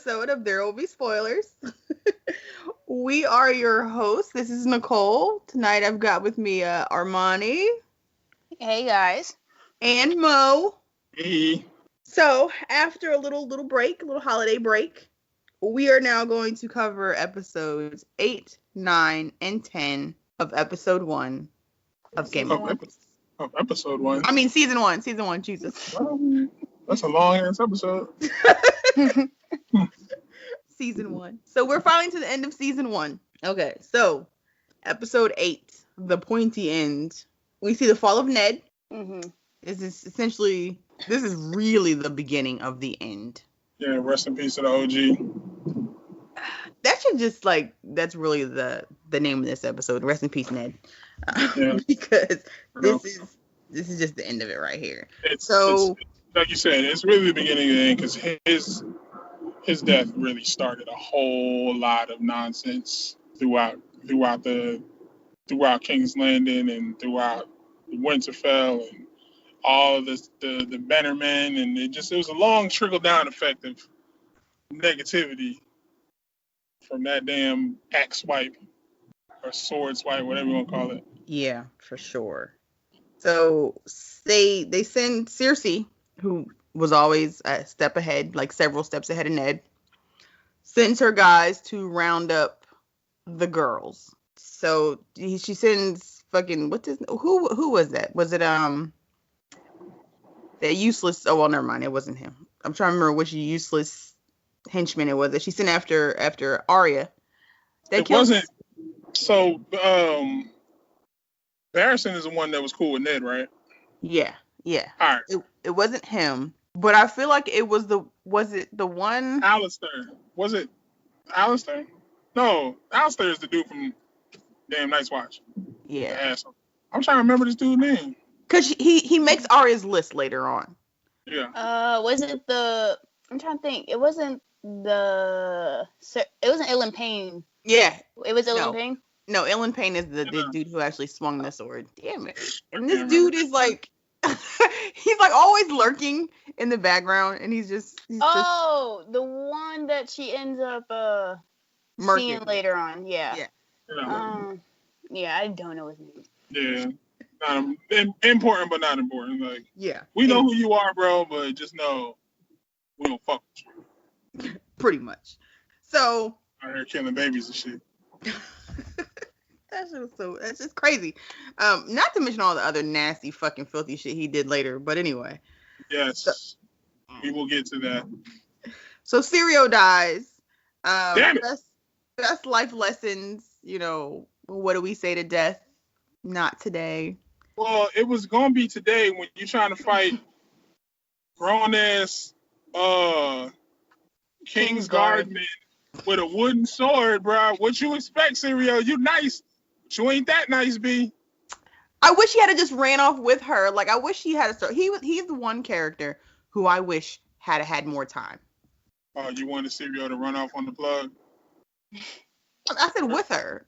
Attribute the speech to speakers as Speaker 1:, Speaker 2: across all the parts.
Speaker 1: episode of There Will Be Spoilers. We are your hosts. This is Nicole. Tonight I've got with me Armani.
Speaker 2: Hey, guys.
Speaker 1: And Mo.
Speaker 3: Hey.
Speaker 1: So, after a little break, a little holiday break, we are now going to cover episodes 8, 9, and 10 of episode 1 of Game of Thrones.
Speaker 3: Of episode 1?
Speaker 1: I mean, season 1, Jesus.
Speaker 3: That's a long-ass episode.
Speaker 1: Season 1. So, we're finally to the end of season 1. Okay, so, episode 8, the pointy end. We see the fall of Ned.
Speaker 2: Mm-hmm.
Speaker 1: This is really the beginning of the end.
Speaker 3: Yeah, rest in peace to the OG.
Speaker 1: That should just that's really the name of this episode. Rest in peace, Ned. Because this is just the end of it right here.
Speaker 3: It's like you said, it's really the beginning of the end because his death really started a whole lot of nonsense throughout King's Landing and throughout Winterfell and all the Bannermen, and it was a long trickle down effect of negativity from that damn axe swipe or sword swipe, whatever you want to call it.
Speaker 1: Yeah, for sure. So they send Cersei, who was always a step ahead, like several steps ahead of Ned, sends her guys to round up the girls. So she sends fucking who was that? Was it that useless? Oh well, never mind. It wasn't him. I'm trying to remember which useless henchman it was that she sent after Arya.
Speaker 3: It wasn't. So Barristan is the one that was cool with Ned, right?
Speaker 1: Yeah.
Speaker 3: All right.
Speaker 1: It wasn't him, but I feel like it was it the one?
Speaker 3: Alistair. Was it Alistair? No, Alistair is the dude from damn Night's Watch.
Speaker 1: Yeah.
Speaker 3: I'm trying to remember this dude's name.
Speaker 1: Cause he makes Arya's list later on.
Speaker 3: Yeah.
Speaker 2: Was it the? I'm trying to think. It wasn't Ilyn Payne.
Speaker 1: Yeah.
Speaker 2: It was Ilyn Payne.
Speaker 1: No, Ilyn Payne is the dude who actually swung the sword. Damn it! And this dude is like, he's like always lurking in the background, and he's just.
Speaker 2: The one that she ends up seeing later on. Yeah. Yeah, I don't know his name.
Speaker 3: Yeah. Important, but not important. Like,
Speaker 1: yeah,
Speaker 3: we know who you are, bro, but just know we don't fuck with you.
Speaker 1: Pretty much. So
Speaker 3: out here killing babies and shit.
Speaker 1: That's just crazy. Not to mention all the other nasty, fucking, filthy shit he did later. But anyway.
Speaker 3: Yes, we will get to that.
Speaker 1: So Syrio dies.
Speaker 3: Damn it.
Speaker 1: Best life lessons. You know, what do we say to death? Not today.
Speaker 3: Well, it was gonna be today when you're trying to fight grown ass King's Guardman with a wooden sword, bro. What you expect, Syrio? You nice, but you ain't that nice, B.
Speaker 1: I wish he had just ran off with her. Like, I wish he had he's the one character who I wish had more time.
Speaker 3: Oh, you wanted Syrio to run off on the plug?
Speaker 1: I said with her.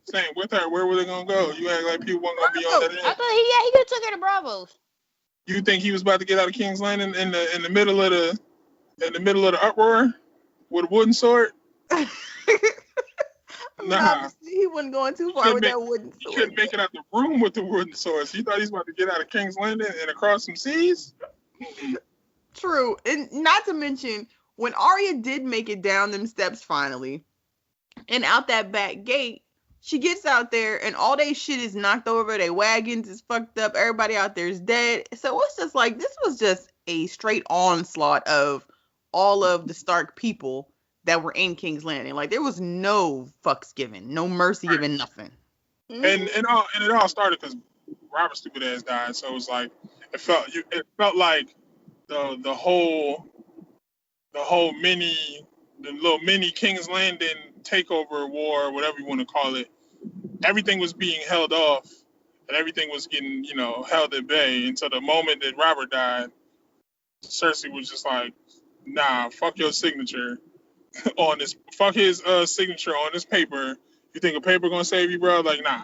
Speaker 3: Saying with her, where were they gonna go? You act like people weren't gonna be on that end.
Speaker 2: I thought he could have took her to Bravos.
Speaker 3: You think he was about to get out of King's Landing in the middle of the uproar with a wooden sword? Nah,
Speaker 1: he wasn't going too far with that wooden sword.
Speaker 3: He couldn't make it out the room with the wooden sword. So you thought he was about to get out of King's Landing and across some seas?
Speaker 1: True, and not to mention when Arya did make it down them steps finally, and out that back gate, she gets out there and all they shit is knocked over. Their wagons is fucked up. Everybody out there is dead. So it's just like, this was just a straight onslaught of all of the Stark people that were in King's Landing. Like, there was no fucks given, no mercy given, nothing.
Speaker 3: And it all started because Robert's stupid ass died. So it was like, it felt like the little mini King's Landing takeover war, whatever you want to call it. Everything was being held off, and everything was getting, held at bay until the moment that Robert died. Cersei was just like, nah, fuck your signature on this. Fuck his signature on this paper. You think a paper gonna save you, bro? Like, nah.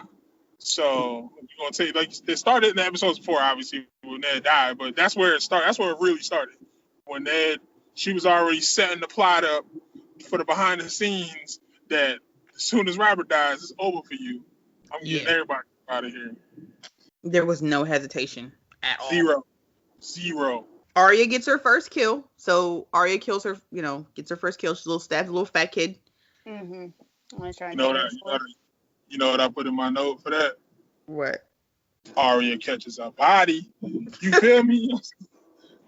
Speaker 3: So we're gonna take, like, it started in the episodes before, obviously, when Ned died, but that's where it started. That's where it really started. When Ned she was already setting the plot up for the behind the scenes that as soon as Robert dies, it's over for you. I'm getting everybody out of here.
Speaker 1: There was no hesitation at all.
Speaker 3: Zero.
Speaker 1: Arya gets her first kill. So Arya kills her, gets her first kill. She's a little fat kid.
Speaker 2: Mm-hmm.
Speaker 3: You know what I put in my note for that?
Speaker 1: What?
Speaker 3: Arya catches a body. You feel me?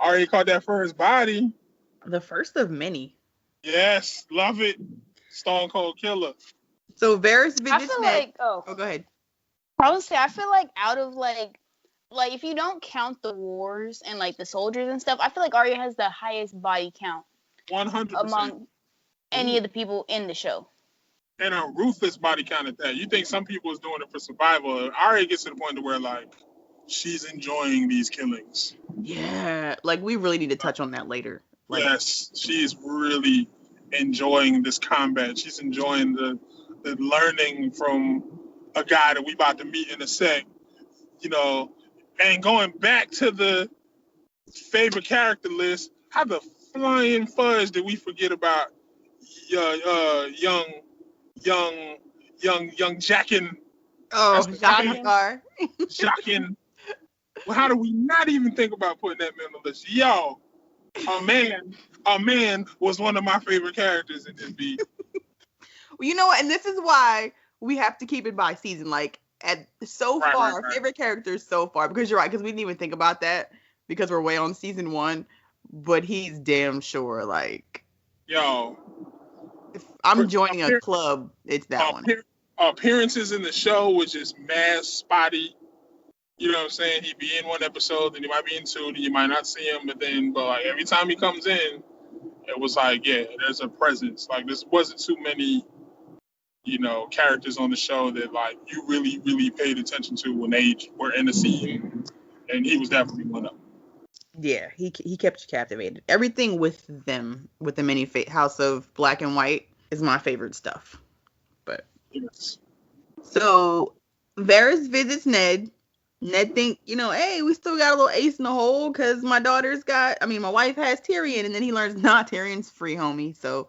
Speaker 3: Arya caught that first body.
Speaker 1: The first of many.
Speaker 3: Yes, love it. Stone Cold Killer.
Speaker 1: So Varys visits
Speaker 2: I feel
Speaker 1: Ned.
Speaker 2: like,
Speaker 1: go ahead.
Speaker 2: I feel like out of like if you don't count the wars and like the soldiers and stuff, I feel like Arya has the highest body count
Speaker 3: 100%
Speaker 2: among any of the people in the show.
Speaker 3: And a ruthless body count at that. You think some people is doing it for survival. Arya gets to the point to where like she's enjoying these killings.
Speaker 1: Yeah, like we really need to touch on that later. Like,
Speaker 3: yes, she's really enjoying this combat. She's enjoying the learning from a guy that we about to meet in a sec. And going back to the favorite character list, how the flying fudge did we forget about young Jaqen?
Speaker 1: Oh, Jaqen.
Speaker 3: Jaqen. Well, how do we not even think about putting that man on the list? Yo, a man was one of my favorite characters in this beat.
Speaker 1: Well, you know what? And this is why we have to keep it by season. Like, far, favorite characters so far. Because you're right, because we didn't even think about that because we're way on season 1. But he's damn sure, like...
Speaker 3: Yo.
Speaker 1: If I'm joining a club, it's that one.
Speaker 3: Appearances in the show was just mad spotty. You know what I'm saying? He'd be in one episode, then he might be in 2, then you might not see him, but like every time he comes in, it was like, yeah, there's a presence. Like this wasn't too many, characters on the show that like you really, really paid attention to when they were in the scene, and he was definitely one of them.
Speaker 1: Yeah, he kept you captivated. Everything with them, with the mini House of Black and White, is my favorite stuff. But
Speaker 3: yes.
Speaker 1: So Varys visits Ned. Ned think, hey, we still got a little ace in the hole because my wife has Tyrion, and then he learns, nah, Tyrion's free, homie. So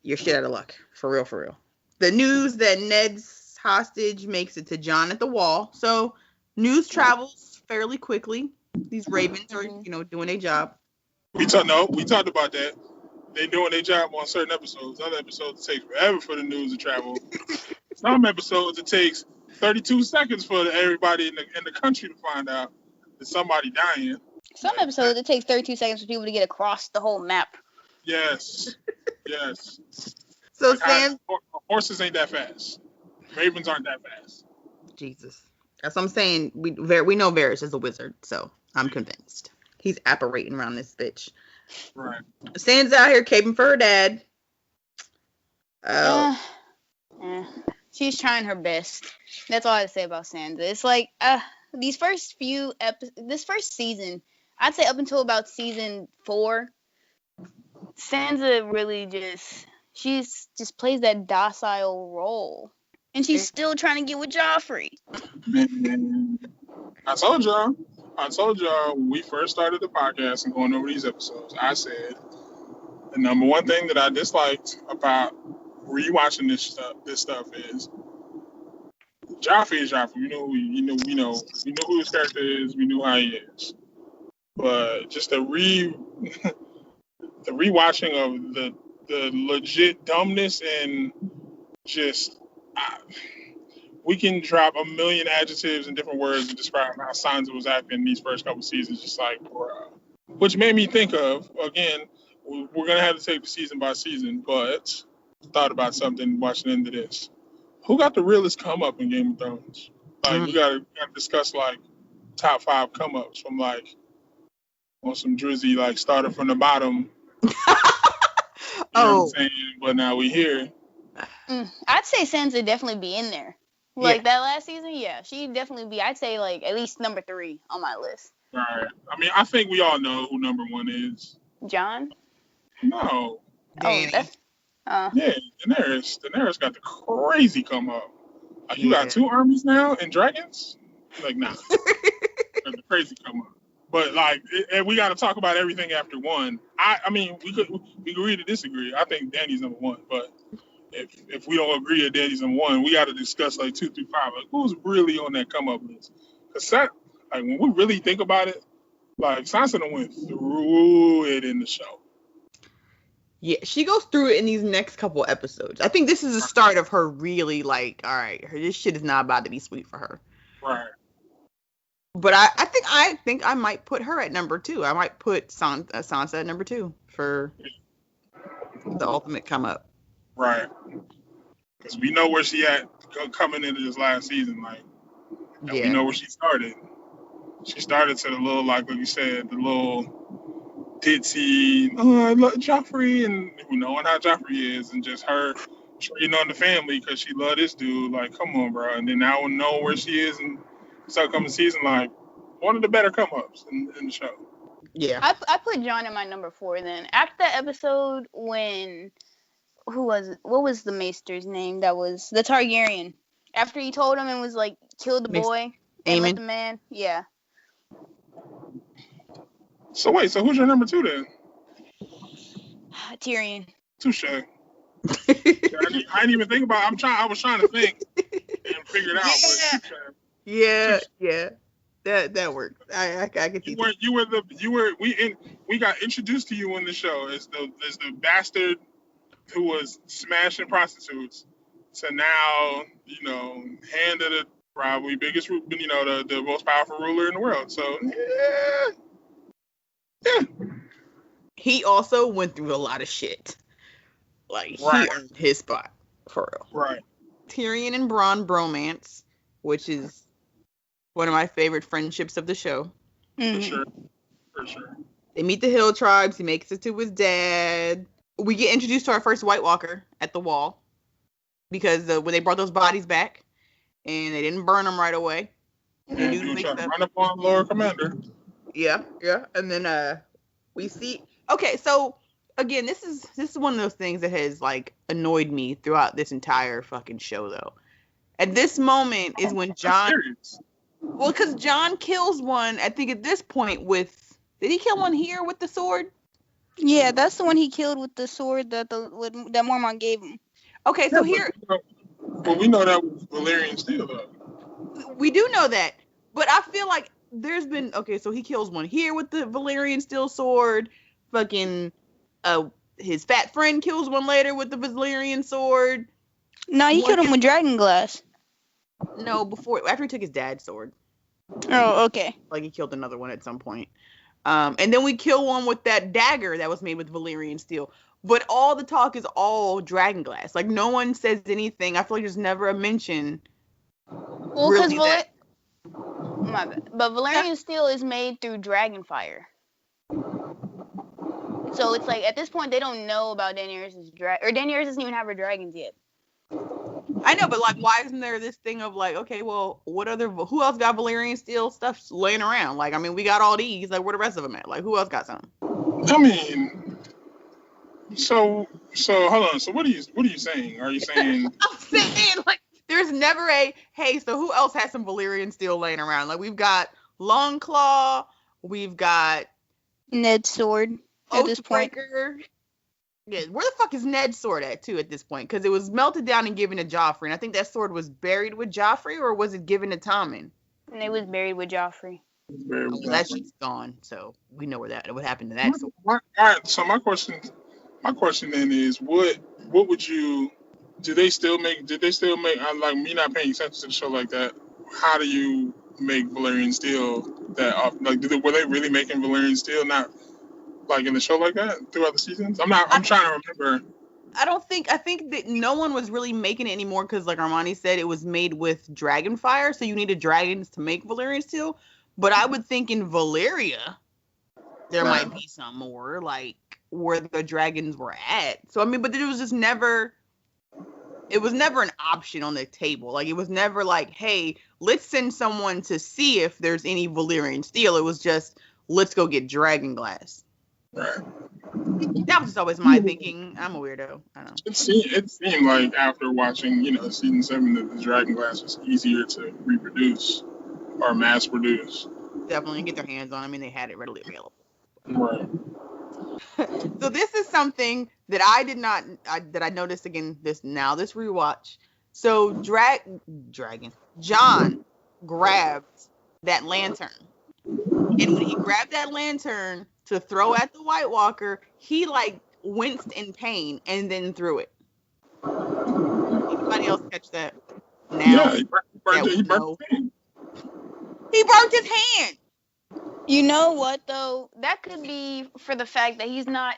Speaker 1: you're shit out of luck, for real. The news that Ned's hostage makes it to Jon at the Wall. So news travels fairly quickly. These ravens are, doing their job.
Speaker 3: We talked about that. They're doing their job on certain episodes. Other episodes, it takes forever for the news to travel. Some episodes, it takes 32 seconds for everybody in the country to find out that somebody dying.
Speaker 2: Some episodes, it takes 32 seconds for people to get across the whole map.
Speaker 3: Yes.
Speaker 1: So
Speaker 3: horses ain't that fast. Ravens aren't that fast.
Speaker 1: Jesus. That's what I'm saying. We know Varys is a wizard, so I'm convinced. He's apparating around this bitch.
Speaker 3: Right.
Speaker 1: Sansa's out here caping for her dad.
Speaker 2: She's trying her best. That's all I have to say about Sansa. It's like this first season, I'd say up until about season 4, Sansa really just plays that docile role. And she's still trying to get with Joffrey.
Speaker 3: Man, I told y'all when we first started the podcast and going over these episodes, I said the number one thing that I disliked about rewatching this stuff is Joffrey is Joffrey. We know who his character is. We knew how he is. But just the rewatching of the legit dumbness and just. We can drop a million adjectives and different words to describe how Sansa was acting in these first couple seasons, just like, which made me think of, again, we're going to have to take the season by season, but thought about something watching into this. Who got the realest come up in Game of Thrones? Like, we got to discuss, like, top 5 come ups from, like, on some Drizzy, like, started from the bottom. You know what I'm saying? But now we here.
Speaker 2: I'd say Sansa definitely be in there. Like that last season, she'd definitely be. I'd say like at least number 3 on my list.
Speaker 3: All right. I mean, I think we all know who number 1 is.
Speaker 2: Jon?
Speaker 3: No.
Speaker 1: Dany.
Speaker 3: Yeah, Daenerys got the crazy come up. Like, you got 2 armies now and dragons? Like, nah. Got the crazy come up. But like, and we got to talk about everything after one. I mean, we agree to disagree. I think Danny's number one, but if we don't agree that Danny's number one, we got to discuss like 2 through 5. Like, who's really on that come up list? Because like when we really think about it, like Sansa done went through it in the show.
Speaker 1: Yeah, she goes through it in these next couple episodes. I think this is the start of her really like, all right, this shit is not about to be sweet for her.
Speaker 3: Right.
Speaker 1: But I think I might put her at number 2. I might put Sansa at number 2 for the ultimate come up.
Speaker 3: Right. Because we know where she at coming into this last season. Like, we know where she started. She started to the little, like you said, the little ditzy, I love Joffrey, and knowing how Joffrey is, and just her treating on the family because she loved this dude. Like, come on, bro. And then now we know where she is and start coming season, like, one of the better come-ups in the show.
Speaker 1: Yeah.
Speaker 2: I put Jon in my number 4 then. After that episode when, who was it? What was the maester's name? That was the Targaryen. After he told him and was like, kill the boy and let the man. Yeah.
Speaker 3: So wait, so who's your number 2 then?
Speaker 2: Tyrion.
Speaker 3: Touche. I didn't even think about it. I was trying to think and figure it out.
Speaker 1: Yeah. But yeah. That worked. I could see.
Speaker 3: We got introduced to you in the show as the bastard who was smashing prostitutes. So now, hand of the probably biggest, the most powerful ruler in the world. So yeah.
Speaker 1: He also went through a lot of shit. Like, he earned his spot, for real.
Speaker 3: Right.
Speaker 1: Tyrion and Bronn bromance, which is one of my favorite friendships of the show.
Speaker 2: Mm-hmm.
Speaker 3: For sure.
Speaker 1: They meet the Hill Tribes. He makes it to his dad. We get introduced to our first White Walker at the Wall. Because when they brought those bodies back, and they didn't burn them right away.
Speaker 3: And you try to run up on Lord Commander.
Speaker 1: Yeah. And then we see. Okay, so again, this is one of those things that has like annoyed me throughout this entire fucking show, though. At this moment is when Jon. Well, because Jon kills one. I think at this point did he kill one here with the sword?
Speaker 2: Yeah, that's the one he killed with the sword that Mormont gave him.
Speaker 1: Okay, so here.
Speaker 3: But we know that was Valyrian steel, though.
Speaker 1: We do know that, but I feel like there's been so he kills one here with the Valyrian steel sword. Fucking, his fat friend kills one later with the Valyrian sword.
Speaker 2: No, he killed him with dragon glass.
Speaker 1: No, after he took his dad's sword.
Speaker 2: Oh, okay.
Speaker 1: Like he killed another one at some point. And then we kill one with that dagger that was made with Valyrian steel. But all the talk is all dragon glass. Like, no one says anything. I feel like there's never a mention.
Speaker 2: Well, because my bad. But Valyrian steel is made through dragon fire. So it's like, at this point, they don't know about Daenerys' or Daenerys doesn't even have her dragons yet.
Speaker 1: I know, but like, why isn't there this thing of like, okay, well, who else got Valyrian steel stuff laying around? Like, I mean, we got all these. Like, where the rest of them at? Like, who else got some?
Speaker 3: I mean, so hold on. So what are you saying? Are you saying?
Speaker 1: I'm saying like, there's never hey. So who else has some Valyrian steel laying around? Like, we've got Longclaw, we've got
Speaker 2: Ned's sword at this point.
Speaker 1: Yeah, where the fuck is Ned's sword at, too, at this point? Because it was melted down and given to Joffrey. And I think that sword was buried with Joffrey, or was it given to Tommen?
Speaker 2: And it was buried with Joffrey.
Speaker 1: That shit's gone, so we know what happened to that sword.
Speaker 3: All right, so my question then is, what would you... Did they still make... Like, me not paying attention to the show like that, how do you make Valyrian steel that... Like, were they really making Valyrian steel not... Like in the show like that throughout the seasons? I'm trying to remember.
Speaker 1: I think that no one was really making it anymore because, like Armani said, it was made with dragon fire, so you needed dragons to make Valyrian steel. But I would think in Valyria, there might be some more, like, where the dragons were at. So, I mean, but it was just never... It was never an option on the table. Like, it was never like, hey, let's send someone to see if there's any Valyrian steel. It was just, let's go get dragon glass.
Speaker 3: Right.
Speaker 1: That was just always my thinking. I'm a weirdo. I don't know.
Speaker 3: It seemed like after watching, season 7 that the dragon glass was easier to reproduce or mass produce.
Speaker 1: definitely get their hands on. I mean, they had it readily available.
Speaker 3: Right.
Speaker 1: So this is something that I noticed again this rewatch. So John grabbed that lantern, and when he grabbed that lantern to throw at the White Walker, he like winced in pain and then threw it. Anybody else catch that? Now
Speaker 3: Yeah, he burnt his hand.
Speaker 1: He burnt his hand.
Speaker 2: You know what though? That could be for the fact that he's not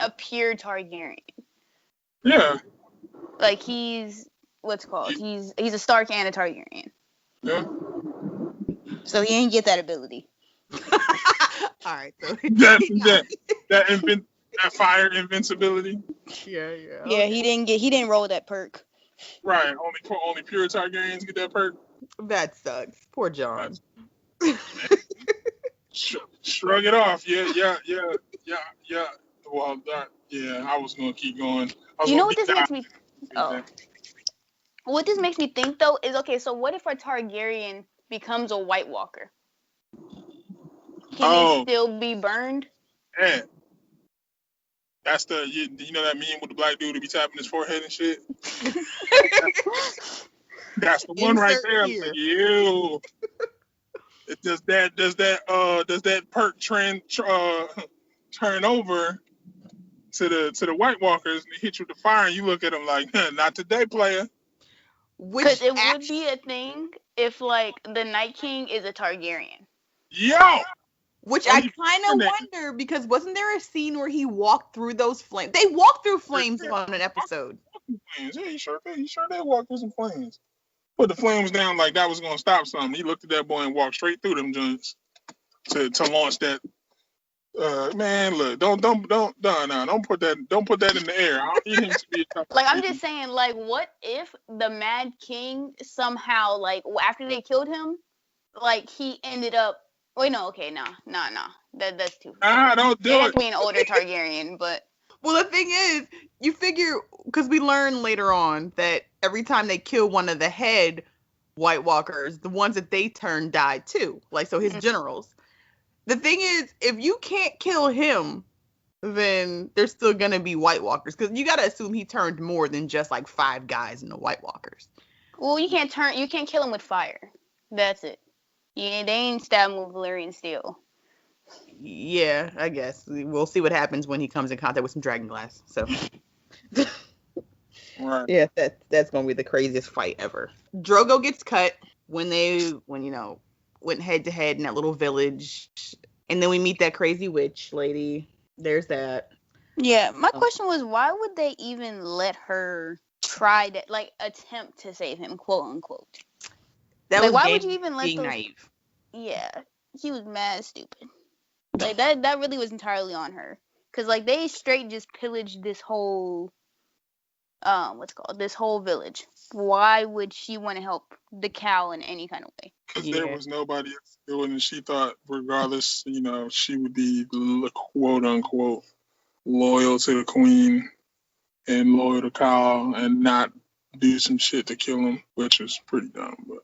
Speaker 2: a pure Targaryen.
Speaker 3: Yeah.
Speaker 2: Like he's what's called? He's a Stark and a Targaryen.
Speaker 3: Yeah.
Speaker 2: So he ain't get that ability.
Speaker 1: All right, so
Speaker 3: that fire invincibility.
Speaker 1: Yeah.
Speaker 2: Yeah, he didn't roll that perk.
Speaker 3: Right. Only pure Targaryens get that perk.
Speaker 1: That sucks. Poor John.
Speaker 3: Shrug it off. Yeah. Well, I was gonna keep going.
Speaker 2: You know what this makes me? Oh. What this makes me think though is, okay, so what if a Targaryen becomes a White Walker? Can he still be burned?
Speaker 3: Yeah. That's you know that meme with the black dude who be tapping his forehead and shit? That's the one right there. I'm like, ew. Does that perk turn over to the White Walkers and hit you with the fire, and you look at them like, not today, player.
Speaker 2: Because it would be a thing if like the Night King is a Targaryen.
Speaker 3: Yo!
Speaker 1: Which I kind of wonder, because wasn't there a scene where he walked through those flames? They walked through flames on an episode.
Speaker 3: Yeah, he sure did walk through some flames. Put the flames down like that was gonna stop something. He looked at that boy and walked straight through them joints to launch that. Man, look, don't put that in the air. I don't need him to be
Speaker 2: like, I'm just saying, like, what if the Mad King somehow, like, after they killed him, like, he ended up. Wait, no, okay, no. That's too.
Speaker 3: Don't do it.
Speaker 2: It has to be an older Targaryen, but.
Speaker 1: Well, the thing is, you figure, because we learn later on that every time they kill one of the head White Walkers, the ones that they turn died too. Like, so his generals. The thing is, if you can't kill him, then there's still going to be White Walkers. Because you got to assume he turned more than just like 5 guys in the White Walkers.
Speaker 2: Well, you can't kill him with fire. That's it. Yeah, they ain't stabbing with Valyrian steel.
Speaker 1: Yeah, I guess. We'll see what happens when he comes in contact with some dragon glass. So,
Speaker 3: right.
Speaker 1: Yeah, that's going to be the craziest fight ever. Drogo gets cut when went head to head in that little village. And then we meet that crazy witch lady. There's that.
Speaker 2: Yeah, my question was, why would they even let her try to, like, attempt to save him, quote unquote?
Speaker 1: That
Speaker 2: like,
Speaker 1: was
Speaker 2: why would you even let
Speaker 1: being
Speaker 2: those...
Speaker 1: naive.
Speaker 2: Yeah, he was mad stupid. Like, that really was entirely on her. Because, like, they straight just pillaged this whole, this whole village. Why would she want to help the cow in any kind of way?
Speaker 3: Because there was nobody else to do it, and she thought, regardless, she would be, quote unquote, loyal to the queen and loyal to Kyle and not do some shit to kill him, which was pretty dumb. But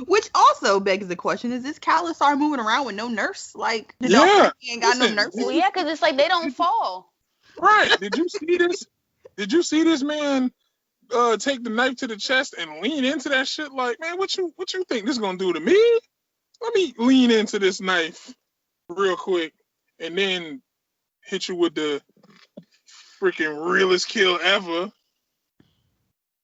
Speaker 1: which also begs the question: is this Khalasar moving around with no nurse? Like, he ain't got no nurse.
Speaker 2: Well, yeah, because it's like they don't fall.
Speaker 3: Right? Did you see this? Did you see this man take the knife to the chest and lean into that shit? Like, man, what you think this gonna do to me? Let me lean into this knife real quick and then hit you with the freaking realest kill ever.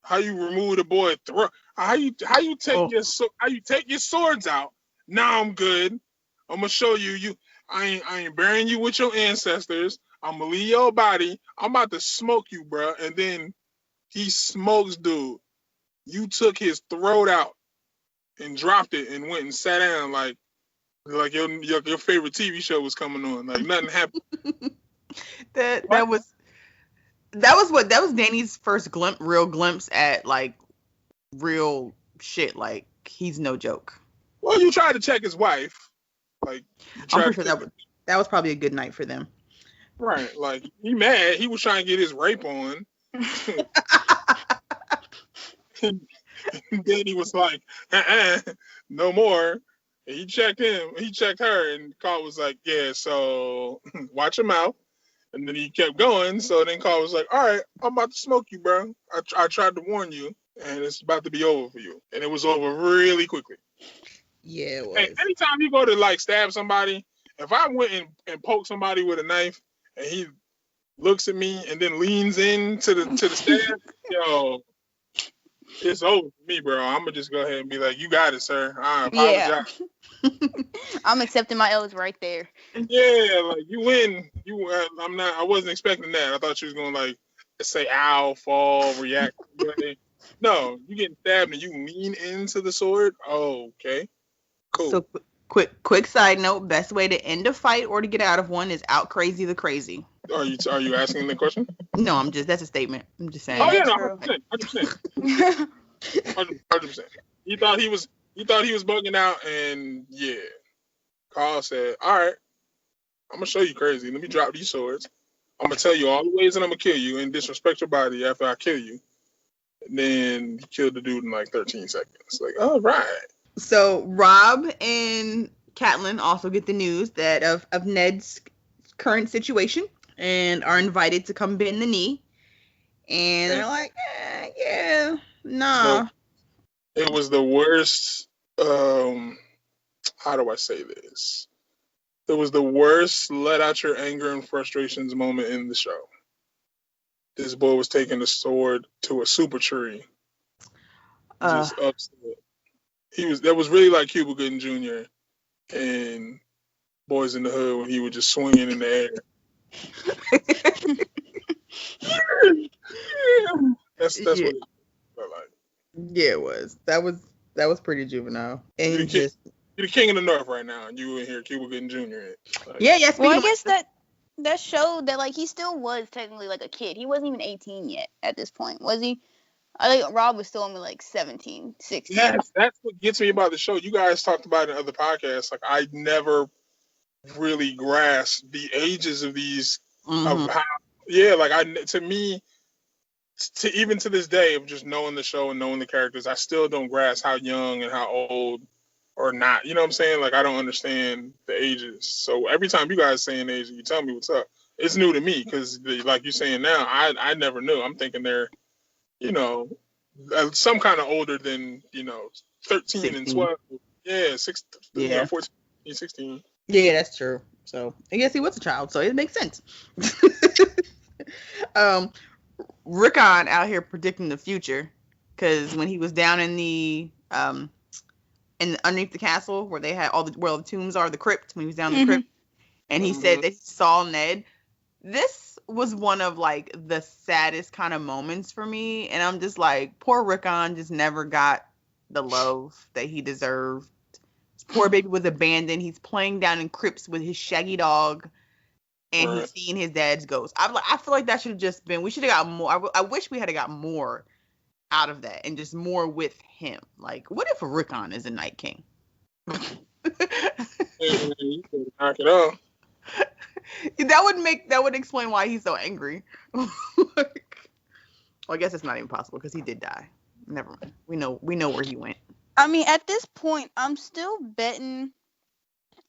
Speaker 3: How you remove the boy throat? How you take your swords out? Now I'm good. I'm gonna show you. I ain't burying you with your ancestors. I'm gonna leave your body. I'm about to smoke you, bro. And then he smokes dude. You took his throat out and dropped it and went and sat down like your favorite TV show was coming on. Like nothing happened.
Speaker 1: That was Danny's first real glimpse at like real shit. Like, he's no joke.
Speaker 3: Well, you tried to check his wife. Like,
Speaker 1: I'm pretty sure that was probably a good night for them.
Speaker 3: Right. Like, he mad. He was trying to get his rape on. And Danny was like, no more. And he checked him. He checked her, and Carl was like, "Yeah, so watch your mouth." And then he kept going. So then Carl was like, "All right, I'm about to smoke you, bro. I tried to warn you, and it's about to be over for you." And it was over really quickly.
Speaker 1: Yeah, it was.
Speaker 3: Hey, anytime you go to like stab somebody, if I went and poked somebody with a knife, and he looks at me and then leans in to the stab, yo, it's over for me, bro. I'm gonna just go ahead and be like, "You got it, sir. I apologize."
Speaker 2: I'm accepting my L's right there.
Speaker 3: Yeah, like you win. I'm not. I wasn't expecting that. I thought you was gonna like say ow, fall, react. No, you getting stabbed and you lean into the sword. Oh, okay, cool.
Speaker 1: So quick side note: best way to end a fight or to get out of one is out crazy the crazy.
Speaker 3: Are you asking the question?
Speaker 1: No, that's a statement. I'm just saying.
Speaker 3: Oh yeah, no, 100%. He thought he was bugging out, and yeah, Carl said, "All right, I'm gonna show you crazy. Let me drop these swords. I'm gonna tell you all the ways that I'm gonna kill you and disrespect your body after I kill you." And then he killed the dude in like 13 seconds. Like, all right.
Speaker 1: So Rob and Catelyn also get the news that of Ned's current situation and are invited to come bend the knee. And they're like, yeah, nah.
Speaker 3: So it was the worst. How do I say this? It was the worst let out your anger and frustrations moment in the show. This boy was taking the sword to a super tree. Just upset. That was really like Cuba Gooding Jr. and Boys in the Hood when he was just swinging in the air. That's what it felt like.
Speaker 1: Yeah, it was. That was pretty juvenile. And
Speaker 3: you're the king of the North right now, and you in here, Cuba Gooding Jr.
Speaker 1: Like, yeah.
Speaker 2: Well, I guess that showed that like he still was technically like a kid. He wasn't even 18 yet at this point, was he? I think Rob was still only like 17, 16.
Speaker 3: Yes, that's what gets me about the show. You guys talked about it in other podcasts. Like I never really grasped the ages of these. Of how, to me, even to this day, of just knowing the show and knowing the characters, I still don't grasp how young and how old or not. You know what I'm saying? Like I don't understand the ages. So every time you guys saying age, you tell me what's up. It's new to me because, like you're saying now, I never knew. I'm thinking they're, some kind of older than 13 16. And 12. Yeah, 14, 16.
Speaker 1: Yeah, that's true. So I guess he was a child, so it makes sense. Rickon out here predicting the future, because when he was down in the underneath the castle where they had where all the tombs are, the crypt, when he was down in the crypt, and he said that he saw Ned. This was one of like the saddest kind of moments for me, and I'm just like, poor Rickon just never got the love that he deserved. His poor baby was abandoned. He's playing down in crypts with his shaggy dog, and he's seeing his dad's ghost. I feel like that should have just been. We should have got more. I wish we had got more out of that and just more with him. Like, what if Rickon is a Night King?
Speaker 3: You could knock it off.
Speaker 1: That would explain why he's so angry. Well, I guess it's not even possible because he did die. Never mind. We know where he went.
Speaker 2: I mean, at this point, I'm still betting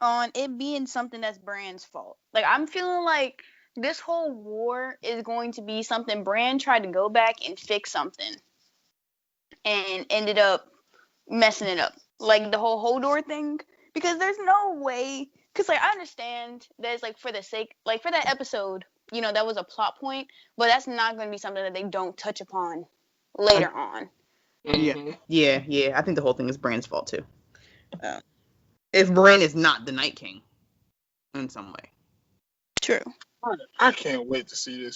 Speaker 2: on it being something that's Bran's fault. Like, I'm feeling like this whole war is going to be something Bran tried to go back and fix something and ended up messing it up. Like the whole Hodor thing. Because there's no way. Because, like, I understand that it's, like, for the sake, like, for that episode, that was a plot point, but that's not going to be something that they don't touch upon later on.
Speaker 1: Yeah. I think the whole thing is Bran's fault, too. If Bran is not the Night King in some way.
Speaker 2: True.
Speaker 3: I can't wait to see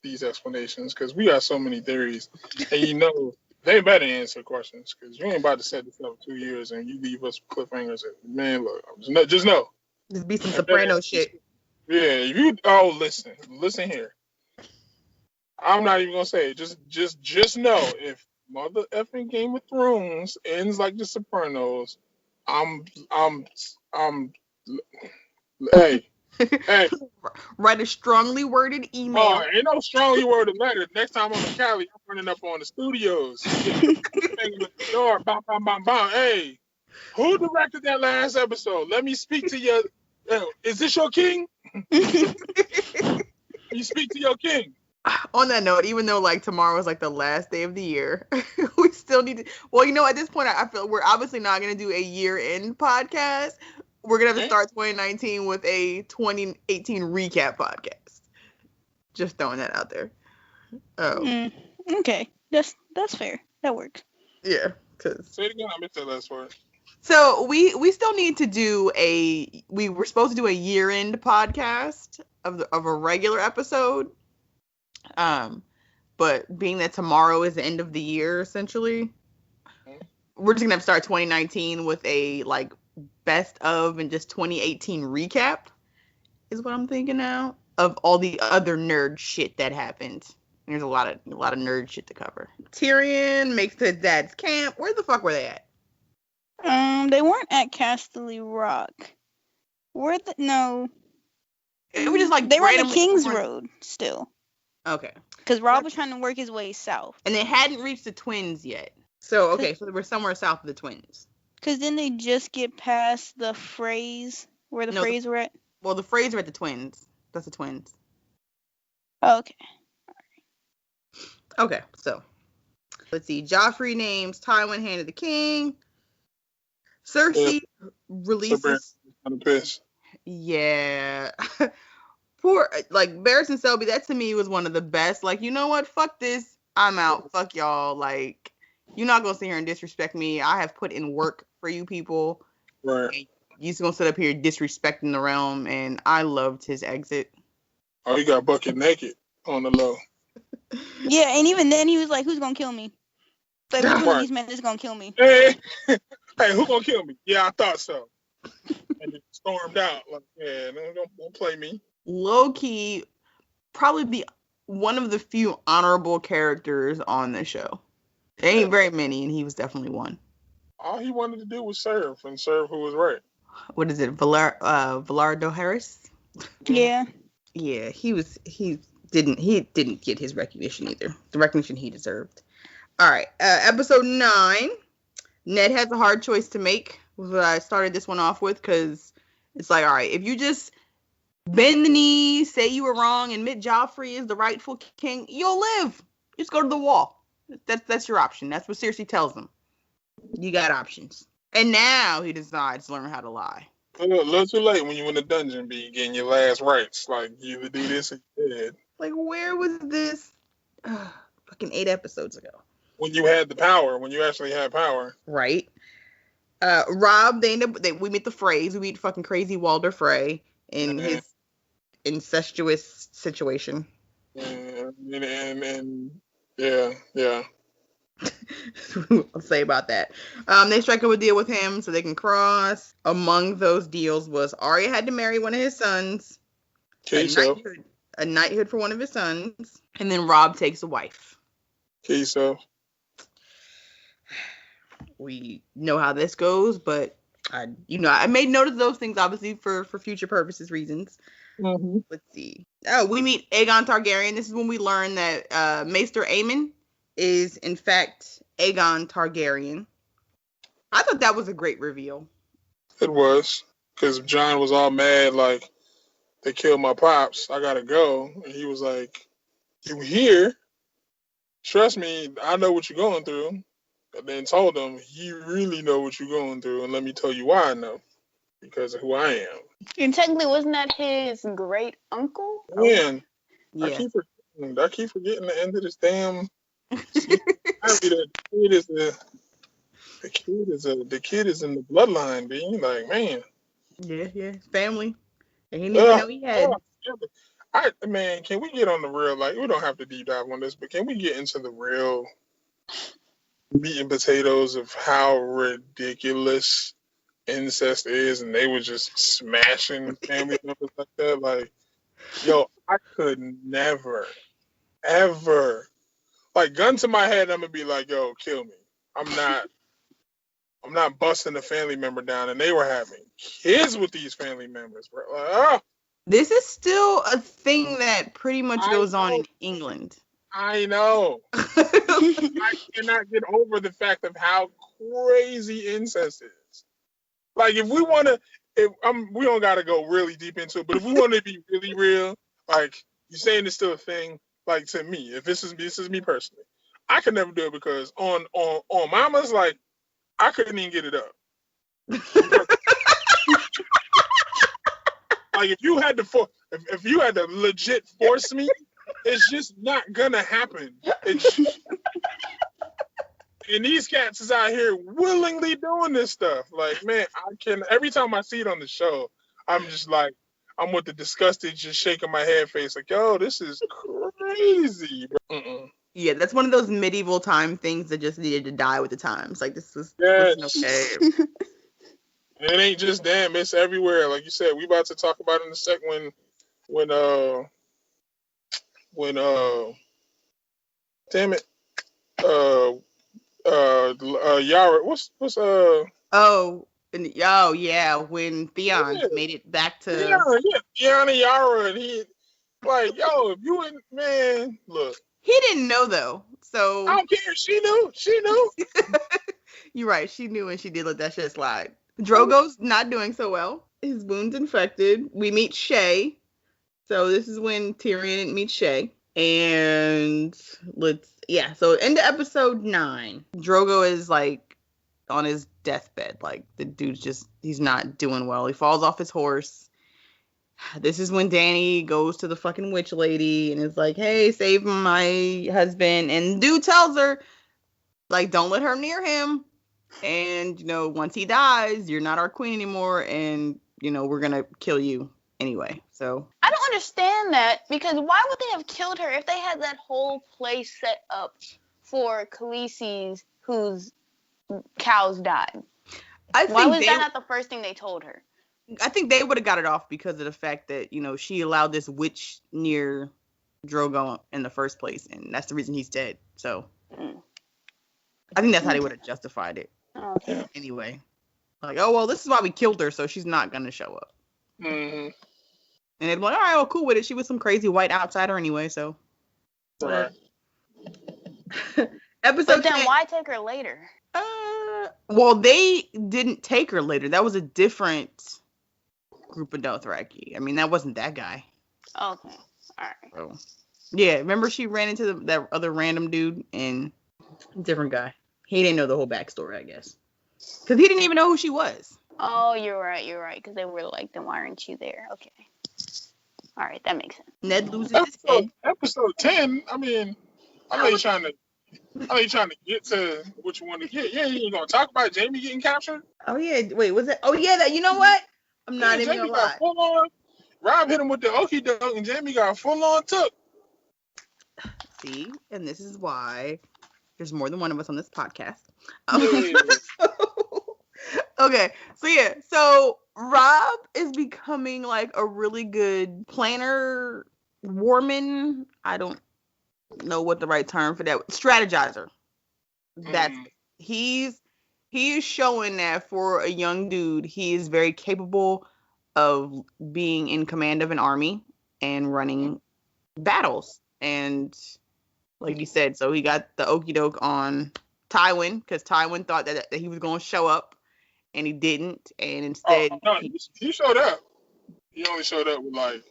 Speaker 3: these explanations, because we got so many theories, and they better answer questions, because you ain't about to set this up 2 years and you leave us with cliffhangers. And, man, look, just know.
Speaker 1: Just be some Soprano shit.
Speaker 3: Yeah, listen here. I'm not even gonna say it. Just know, if mother effing Game of Thrones ends like The Sopranos, hey.
Speaker 1: Write a strongly worded email.
Speaker 3: Oh, ain't no strongly worded letter. Next time I'm in Cali, I'm running up on the studios. Banging at the door, bam, bam, bam, bam. Hey, Who directed that last episode? Let me speak to your. Is this your king? You speak to your king.
Speaker 1: On that note, even though like tomorrow is like the last day of the year, we still need to. Well, you know, at this point, I feel we're obviously not going to do a year-end podcast. We're gonna have to start 2019 with a 2018 recap podcast. Just throwing that out there. Oh,
Speaker 2: Okay, that's fair. That works.
Speaker 1: yeah. Cause
Speaker 3: Say it again. I missed that last word.
Speaker 1: so we still need to do we were supposed to do a year-end podcast of a regular episode. But being that tomorrow is the end of the year, essentially, we're just gonna have to start 2019 with a like best of and just 2018 recap, is what I'm thinking now, of all the other nerd shit that happened. There's a lot of nerd shit to cover. Tyrion makes it to his dad's camp. Where the fuck were they at?
Speaker 2: They weren't at Casterly Rock. No.
Speaker 1: It was just like
Speaker 2: they were on the King's Road still.
Speaker 1: Okay.
Speaker 2: Because Rob was trying to work his way south.
Speaker 1: And they hadn't reached the Twins yet. So, okay, so they were somewhere south of the Twins.
Speaker 2: Because then they just get past the Freys, where the Freys were at?
Speaker 1: Well, the Freys are at the Twins. That's the Twins.
Speaker 2: Oh, okay.
Speaker 1: Okay, so let's see. Joffrey names Tywin Hand of the King. Cersei releases. Yeah. Poor, like, Barristan and Selby, that to me was one of the best. Like, you know what? Fuck this. I'm out. Fuck y'all. Like, you're not going to sit here and disrespect me. I have put in work for you people.
Speaker 3: Right.
Speaker 1: You just going to sit up here disrespecting the realm, and I loved his exit.
Speaker 3: Oh, you got bucket naked on the low.
Speaker 2: Yeah, and even then he was like, who's going to kill me? Like, which one of these men is going to kill me?
Speaker 3: Hey, who going to kill me? Yeah, I thought so. And it stormed out. Like, yeah, don't play me.
Speaker 1: Low-key, probably one of the few honorable characters on the show. There ain't very many, and he was definitely one.
Speaker 3: All he wanted to do was serve, and serve who was right.
Speaker 1: What is it, Velardo Harris?
Speaker 2: Yeah.
Speaker 1: Yeah, he didn't get his recognition either. The recognition he deserved. All right, episode 9. Ned has a hard choice to make. Was what I started this one off with, because it's like, all right, if you just bend the knee, say you were wrong, admit Joffrey is the rightful king, you'll live. Just go to the wall. That's your option. That's what Cersei tells him. You got options. And now he decides to learn how to lie.
Speaker 3: A little too late when you in the dungeon be getting your last rites. Like, you either do this or you dead.
Speaker 1: Like, where was this? Fucking 8 episodes ago.
Speaker 3: When you had the power, when you actually had power.
Speaker 1: Right. Rob, we meet the Freys. We meet fucking crazy Walder Frey in his incestuous situation.
Speaker 3: And yeah.
Speaker 1: I'll say about that. They strike up a deal with him so they can cross. Among those deals was Arya had to marry one of his sons. A knighthood for one of his sons. And then Rob takes a wife.
Speaker 3: Kill yourself.
Speaker 1: We know how this goes, but I made note of those things, obviously, for future purposes reasons.
Speaker 3: Mm-hmm.
Speaker 1: Let's see. Oh, we meet Aegon Targaryen. This is when we learn that Maester Aemon is, in fact, Aegon Targaryen. I thought that was a great reveal.
Speaker 3: It was. Because John was all mad, like, they killed my pops. I gotta go. And he was like, you here? Trust me, I know what you're going through. And then told him, you really know what you're going through, and let me tell you why I know. Because of who I am. And
Speaker 2: technically, wasn't that his great uncle?
Speaker 3: Man,
Speaker 1: yeah.
Speaker 3: I keep forgetting the end of this damn. The kid is in the bloodline, being like, man.
Speaker 1: Yeah, family. And he didn't even know he had.
Speaker 3: Man, can we get on the real? Like, we don't have to deep dive on this, but can we get into the real meat and potatoes of how ridiculous incest is? And they were just smashing family members like that. Like, yo, I could never, ever, like, gun to my head, I'm gonna be like, yo, kill me. I'm not busting a family member down. And they were having kids with these family members, bro. Like, oh.
Speaker 1: This is still a thing that pretty much goes on in England.
Speaker 3: I know. I cannot get over the fact of how crazy incest is. Like, if we want to, we don't got to go really deep into it, but if we want to be really real, like, you're saying this to a thing, like, to me, if this is me personally, I could never do it because on Mama's, like, I couldn't even get it up. Like, if you had to if you had to legit force me, it's just not gonna happen. And these cats is out here willingly doing this stuff. Like, man, every time I see it on the show, I'm just like, I'm with the disgusted, just shaking my head face, like, yo, this is crazy, bro.
Speaker 1: Yeah, that's one of those medieval time things that just needed to die with the times. Like, this wasn't okay.
Speaker 3: And it ain't just them, it's everywhere. Like you said, we about to talk about in a second when damn it, Yara, what's
Speaker 1: when Theon made it back to
Speaker 3: Theon and Yara, and he like, yo, if you and man, look,
Speaker 1: he didn't know though, so
Speaker 3: I don't care. She knew.
Speaker 1: You're right, she knew, and she did let that shit slide. Drogo's not doing so well. His wound's infected. We meet Shay. So this is when Tyrion meets Shay. And so into episode 9, Drogo is like on his deathbed. Like, the dude's he's not doing well. He falls off his horse. This is when Dany goes to the fucking witch lady and is like, hey, save my husband. And dude tells her, like, don't let her near him. And, once he dies, you're not our queen anymore. And, we're going to kill you anyway. So
Speaker 2: I don't understand that, because why would they have killed her if they had that whole place set up for Khaleesi's whose cows died? Why was that not the first thing they told her?
Speaker 1: I think they would have got it off because of the fact that, she allowed this witch near Drogo in the first place, and that's the reason he's dead. So I think that's how they would have justified it.
Speaker 2: Okay.
Speaker 1: Anyway, like, oh, well, this is why we killed her, so she's not going to show up.
Speaker 3: Mm-hmm.
Speaker 1: And they'd be like, all right, well, cool with it. She was some crazy white outsider anyway, so.
Speaker 3: Right.
Speaker 1: Episode 10.
Speaker 2: But then why take her later?
Speaker 1: Well, they didn't take her later. That was a different group of Dothraki. I mean, that wasn't that guy.
Speaker 2: Okay. All right.
Speaker 1: So, yeah, remember she ran into that other random dude, and different guy. He didn't know the whole backstory, I guess. Because he didn't even know who she was.
Speaker 2: Oh, you're right. Because they were like, then why aren't you there? Okay. All right, that makes sense.
Speaker 1: Ned loses his head.
Speaker 3: Episode 10, I mean, I know you're trying to get to what you want to get. Yeah, you gonna talk about Jaime getting captured?
Speaker 1: Oh, yeah. Wait, was it? Oh, yeah, you know what? I'm not even
Speaker 3: Jaime
Speaker 1: gonna lie.
Speaker 3: got full on. Rob hit him with the okie doke, and Jaime got full on took.
Speaker 1: See, and this is why there's more than one of us on this podcast. Okay, so Rob is becoming like a really good planner, warman. I don't know what the right term for that. Strategizer. He is showing that for a young dude, he is very capable of being in command of an army and running battles. And like you said, so he got the okie doke on Tywin because Tywin thought that he was going to show up, and he didn't. And instead,
Speaker 3: he showed up. He only showed up with like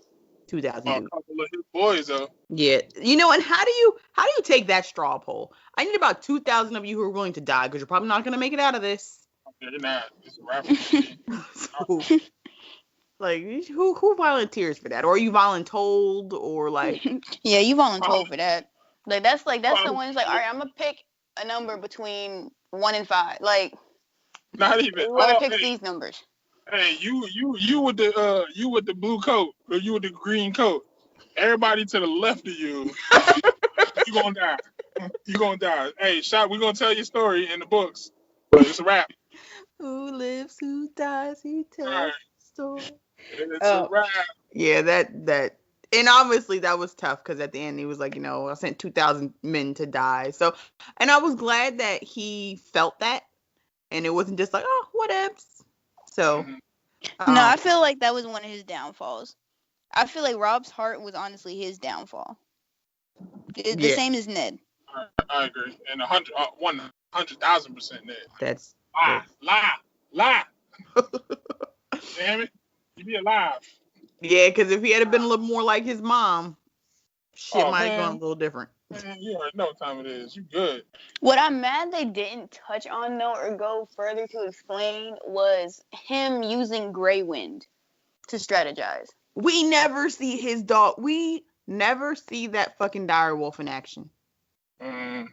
Speaker 1: 2,000
Speaker 3: a couple of his boys, though.
Speaker 1: Yeah, and how do you take that straw poll? I need about 2,000 of you who are willing to die because you're probably not going to make it out of this.
Speaker 3: Yeah, you're not. It's a wrap.
Speaker 1: So, like, who volunteers for that? Or are you voluntold, or like?
Speaker 2: Yeah, you voluntold for that. That's the ones like, all right, I'm gonna pick a number between 1 and 5. Like,
Speaker 3: not even.
Speaker 2: Whoever picks these numbers.
Speaker 3: Hey, you with the blue coat, or you with the green coat. Everybody to the left of you, you gonna die. You gonna die. Hey, we're gonna tell your story in the books, but it's a wrap.
Speaker 1: Who lives, who dies, he tells the story.
Speaker 3: It's a wrap.
Speaker 1: Yeah, that. And obviously that was tough because at the end he was like, I sent 2,000 men to die. So, and I was glad that he felt that, and it wasn't just like, oh, whatevs. So,
Speaker 2: no, I feel like that was one of his downfalls. I feel like Rob's heart was honestly his downfall. The same as Ned.
Speaker 3: I agree, and 100,000% Ned.
Speaker 1: That's
Speaker 3: lie. Damn it. You be alive.
Speaker 1: Yeah, because if he had been a little more like his mom, shit
Speaker 3: Oh,
Speaker 1: might have gone a
Speaker 3: man.
Speaker 1: little different.
Speaker 3: Man, you already know what time it is. You good.
Speaker 2: What I'm mad they didn't touch on though or go further to explain was him using Grey Wind to strategize.
Speaker 1: We never see his dog. We never see that fucking dire wolf in action.
Speaker 3: Mm.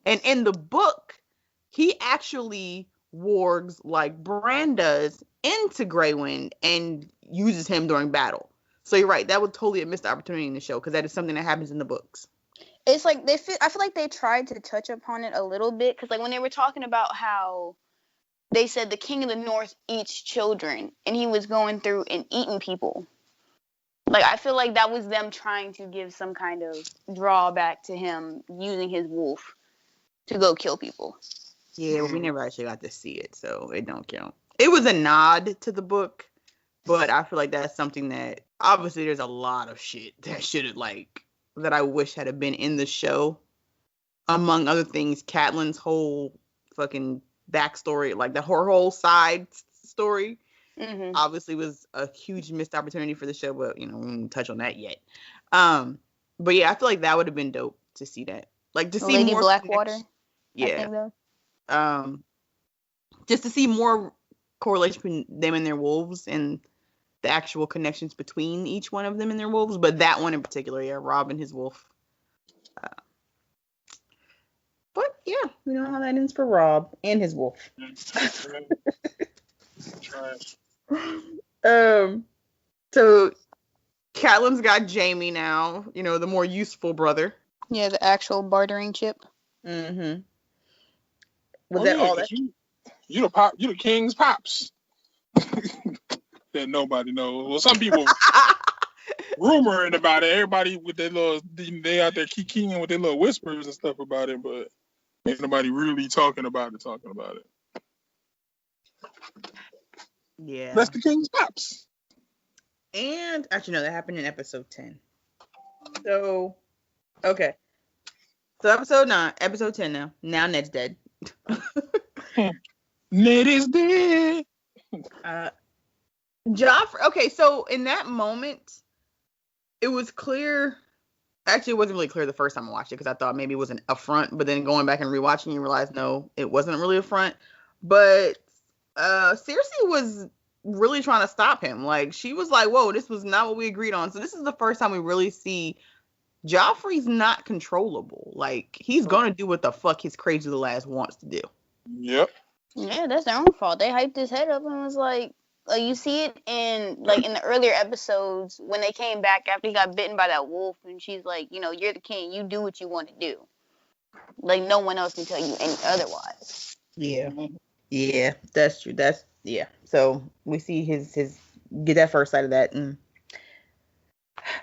Speaker 1: And in the book, he actually wargs like Bran does into Grey Wind and uses him during battle. So you're right. That was totally a missed opportunity in the show because that is something that happens in the books.
Speaker 2: It's like I feel like they tried to touch upon it a little bit because like when they were talking about how they said the King of the North eats children and he was going through and eating people. Like I feel like that was them trying to give some kind of drawback to him using his wolf to go kill people.
Speaker 1: Yeah, we never actually got to see it, so it don't count. It was a nod to the book, but I feel like that's something that obviously there's a lot of shit that should have that I wish had been in the show. Among other things, Catelyn's whole fucking backstory, like her whole side story, obviously was a huge missed opportunity for the show, but we won't touch on that yet. But yeah, I feel like that would have been dope to see that, like to see
Speaker 2: Lady
Speaker 1: more
Speaker 2: Blackwater.
Speaker 1: Yeah,
Speaker 2: I think that.
Speaker 1: Just to see more correlation between them and their wolves and the actual connections between each one of them and their wolves, but that one in particular, yeah, Rob and his wolf. But yeah, we know how that ends for Rob and his wolf. So Catelyn's got Jaime now, the more useful brother.
Speaker 2: Yeah, the actual bartering chip.
Speaker 1: Mm-hmm.
Speaker 3: Was that all that? You the king's pops. That nobody knows. Well, some people rumoring about it. Everybody with their little, they out there kikiing with their little whispers and stuff about it, but ain't nobody really talking about it.
Speaker 1: Yeah.
Speaker 3: That's the king's pops.
Speaker 1: And actually, no, that happened in episode 10. So, okay. So episode 10 now. Now Ned's dead.
Speaker 3: Ned is dead.
Speaker 1: Joffrey. Okay, so in that moment, it was clear. Actually, it wasn't really clear the first time I watched it because I thought maybe it was an affront. But then going back and rewatching, you realize no, it wasn't really a front. But Cersei was really trying to stop him. Like she was like, "Whoa, this was not what we agreed on." So this is the first time we really see Joffrey's not controllable. Like he's gonna do what the fuck his crazy little ass wants to do.
Speaker 3: Yep.
Speaker 2: Yeah, that's their own fault. They hyped his head up and was like you see it in the earlier episodes when they came back after he got bitten by that wolf, and she's like, you're the king. You do what you want to do. Like no one else can tell you any otherwise.
Speaker 1: Yeah, that's true. So we see his get that first sight of that, and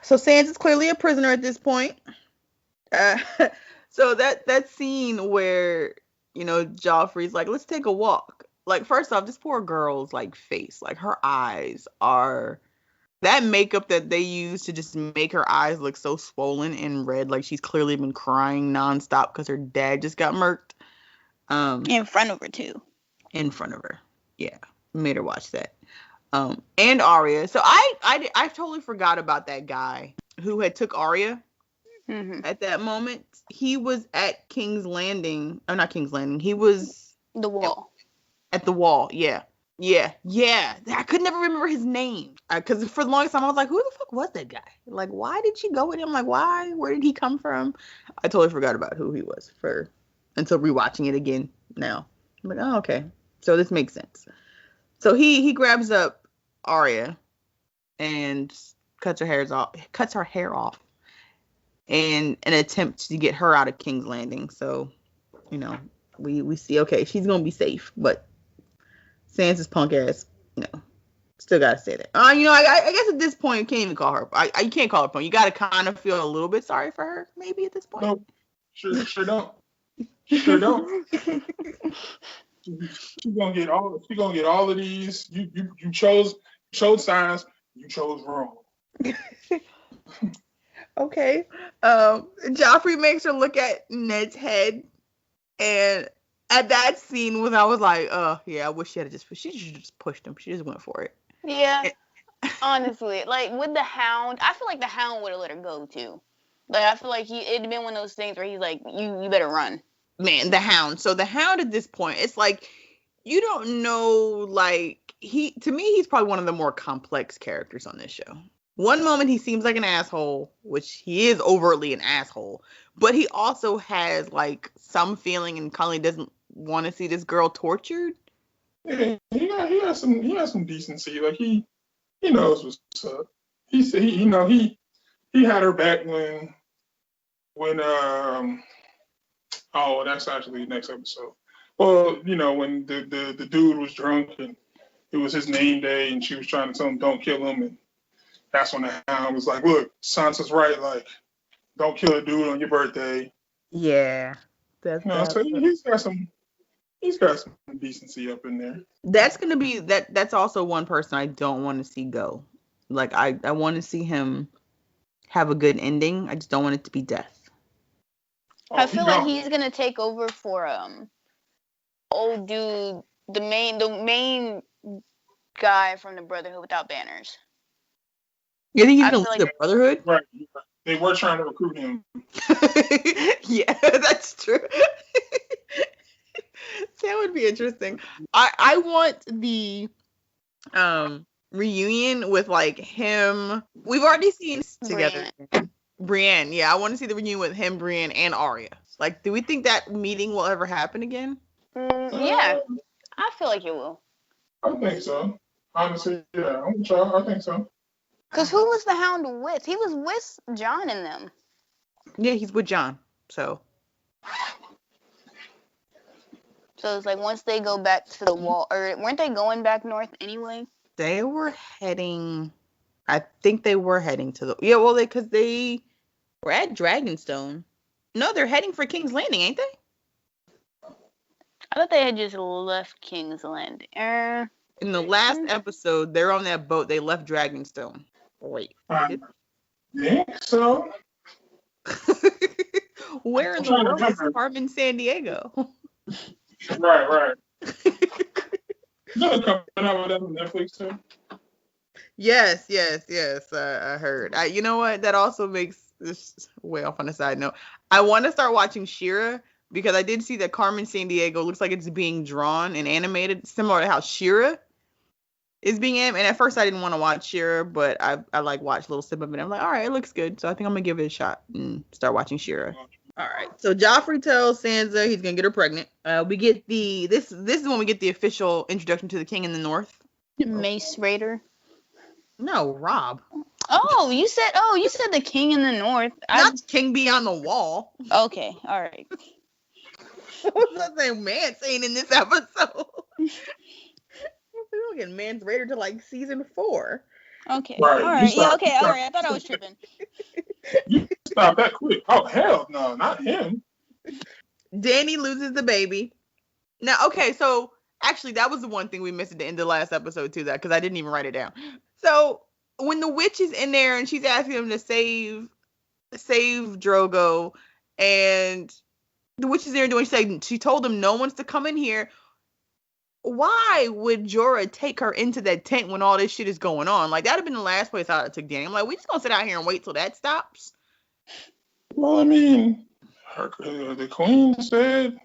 Speaker 1: so Sansa's clearly a prisoner at this point. So that scene where Joffrey's like, let's take a walk. Like, first off, this poor girl's face, her eyes are that makeup that they use to just make her eyes look so swollen and red, like she's clearly been crying nonstop because her dad just got murked.
Speaker 2: In front of her too.
Speaker 1: In front of her, yeah, made her watch that. And Arya. So I totally forgot about that guy who had took Arya. At that moment. He was at King's Landing. Oh, not King's Landing. He was
Speaker 2: the wall.
Speaker 1: At the wall, yeah. I could never remember his name because for the longest time I was like, who the fuck was that guy? Like, why did she go with him? Like, why? Where did he come from? I totally forgot about who he was until rewatching it again now. I'm like, oh, okay, so this makes sense. So he grabs up Arya and cuts her hair off in an attempt to get her out of King's Landing. So we see, okay, she's gonna be safe, but Sansa's punk ass, still gotta say that. I guess at this point you can't even call her. You can't call her punk. You gotta kind of feel a little bit sorry for her, maybe at this point.
Speaker 3: No, sure don't. Sure don't. She's gonna get all of these. You chose signs. You chose wrong.
Speaker 1: Okay. Joffrey makes her look at Ned's head, and At that scene when I was like, yeah, I wish she should have just pushed him. She just went for it.
Speaker 2: Yeah, honestly, like with the Hound, I feel like the Hound would have let her go too. Like I feel like it'd been one of those things where he's like, you better run.
Speaker 1: Man, the Hound. So the Hound at this point, it's like you don't know. Like to me, he's probably one of the more complex characters on this show. One moment he seems like an asshole, which he is overtly an asshole, but he also has like some feeling and Colleen doesn't want to see this girl tortured.
Speaker 3: Yeah, he has some decency. Like he knows what's up. He had her back when oh, that's actually the next episode. Well, when the dude was drunk and it was his name day and she was trying to tell him don't kill him, and that's when the Hound was like, look, Sansa's right, like, don't kill a dude on your birthday.
Speaker 1: Yeah.
Speaker 3: So he's got some decency up in there.
Speaker 1: That's gonna be that's also one person I don't want to see go. Like I want to see him have a good ending. I just don't want it to be death.
Speaker 2: I feel like he's gonna take over for old dude, the main guy from the Brotherhood without banners.
Speaker 1: You think he's gonna lead the Brotherhood?
Speaker 3: Right. They were trying to recruit him.
Speaker 1: Yeah, that's true. That would be interesting. I want the reunion with like him. We've already seen together. Brienne. Yeah, I want to see the reunion with him, Brienne, and Arya. Like, do we think that meeting will ever happen again?
Speaker 2: Yeah, I feel like it will.
Speaker 3: I think so. Honestly, yeah, I think so.
Speaker 2: Because who was the Hound with? He was with Jon and them.
Speaker 1: Yeah, he's with Jon. So
Speaker 2: it's like once they go back to the wall, or weren't they going back north anyway?
Speaker 1: They were heading. I think they were heading to the. Yeah, well, because they were at Dragonstone. No, they're heading for King's Landing, ain't they?
Speaker 2: I thought they had just left King's Landing.
Speaker 1: In the last episode, they're on that boat. They left Dragonstone. Wait.
Speaker 3: I think so.
Speaker 1: Where in the world is Carmen Sandiego?
Speaker 3: Right. Another coming out with that on Netflix too.
Speaker 1: Yes. I heard. You know what? That also makes this way off on a side note. I want to start watching She-Ra because I did see that Carmen Sandiego looks like it's being drawn and animated similar to how She-Ra is being animated. And at first I didn't want to watch She-Ra, but I like watched a little snippet of it. I'm like, all right, it looks good. So I think I'm gonna give it a shot and start watching She-Ra. All right. So Joffrey tells Sansa he's gonna get her pregnant. We get this is when we get the official introduction to the King in the North.
Speaker 2: Mace Raider.
Speaker 1: No, Rob.
Speaker 2: Oh, you said the King in the North.
Speaker 1: Not King Beyond the Wall.
Speaker 2: Okay, all right.
Speaker 1: What's that same man saying in this episode? We're getting Mance Raider to like season 4.
Speaker 2: Okay. Right. All right. Yeah. Okay. All right. I thought I was tripping.
Speaker 3: You stop that quick. Oh hell no, not him.
Speaker 1: Dany loses the baby. Now, okay, so actually that was the one thing we missed at the end of the last episode too, because I didn't even write it down. So when the witch is in there and she's asking him to save Drogo, and the witch is there doing, she told him no one's to come in here. Why would Jorah take her into that tent when all this shit is going on? Like, that'd have been the last place I took Dany. I'm like, we just gonna sit out here and wait till that stops?
Speaker 3: Well, I mean, the queen said,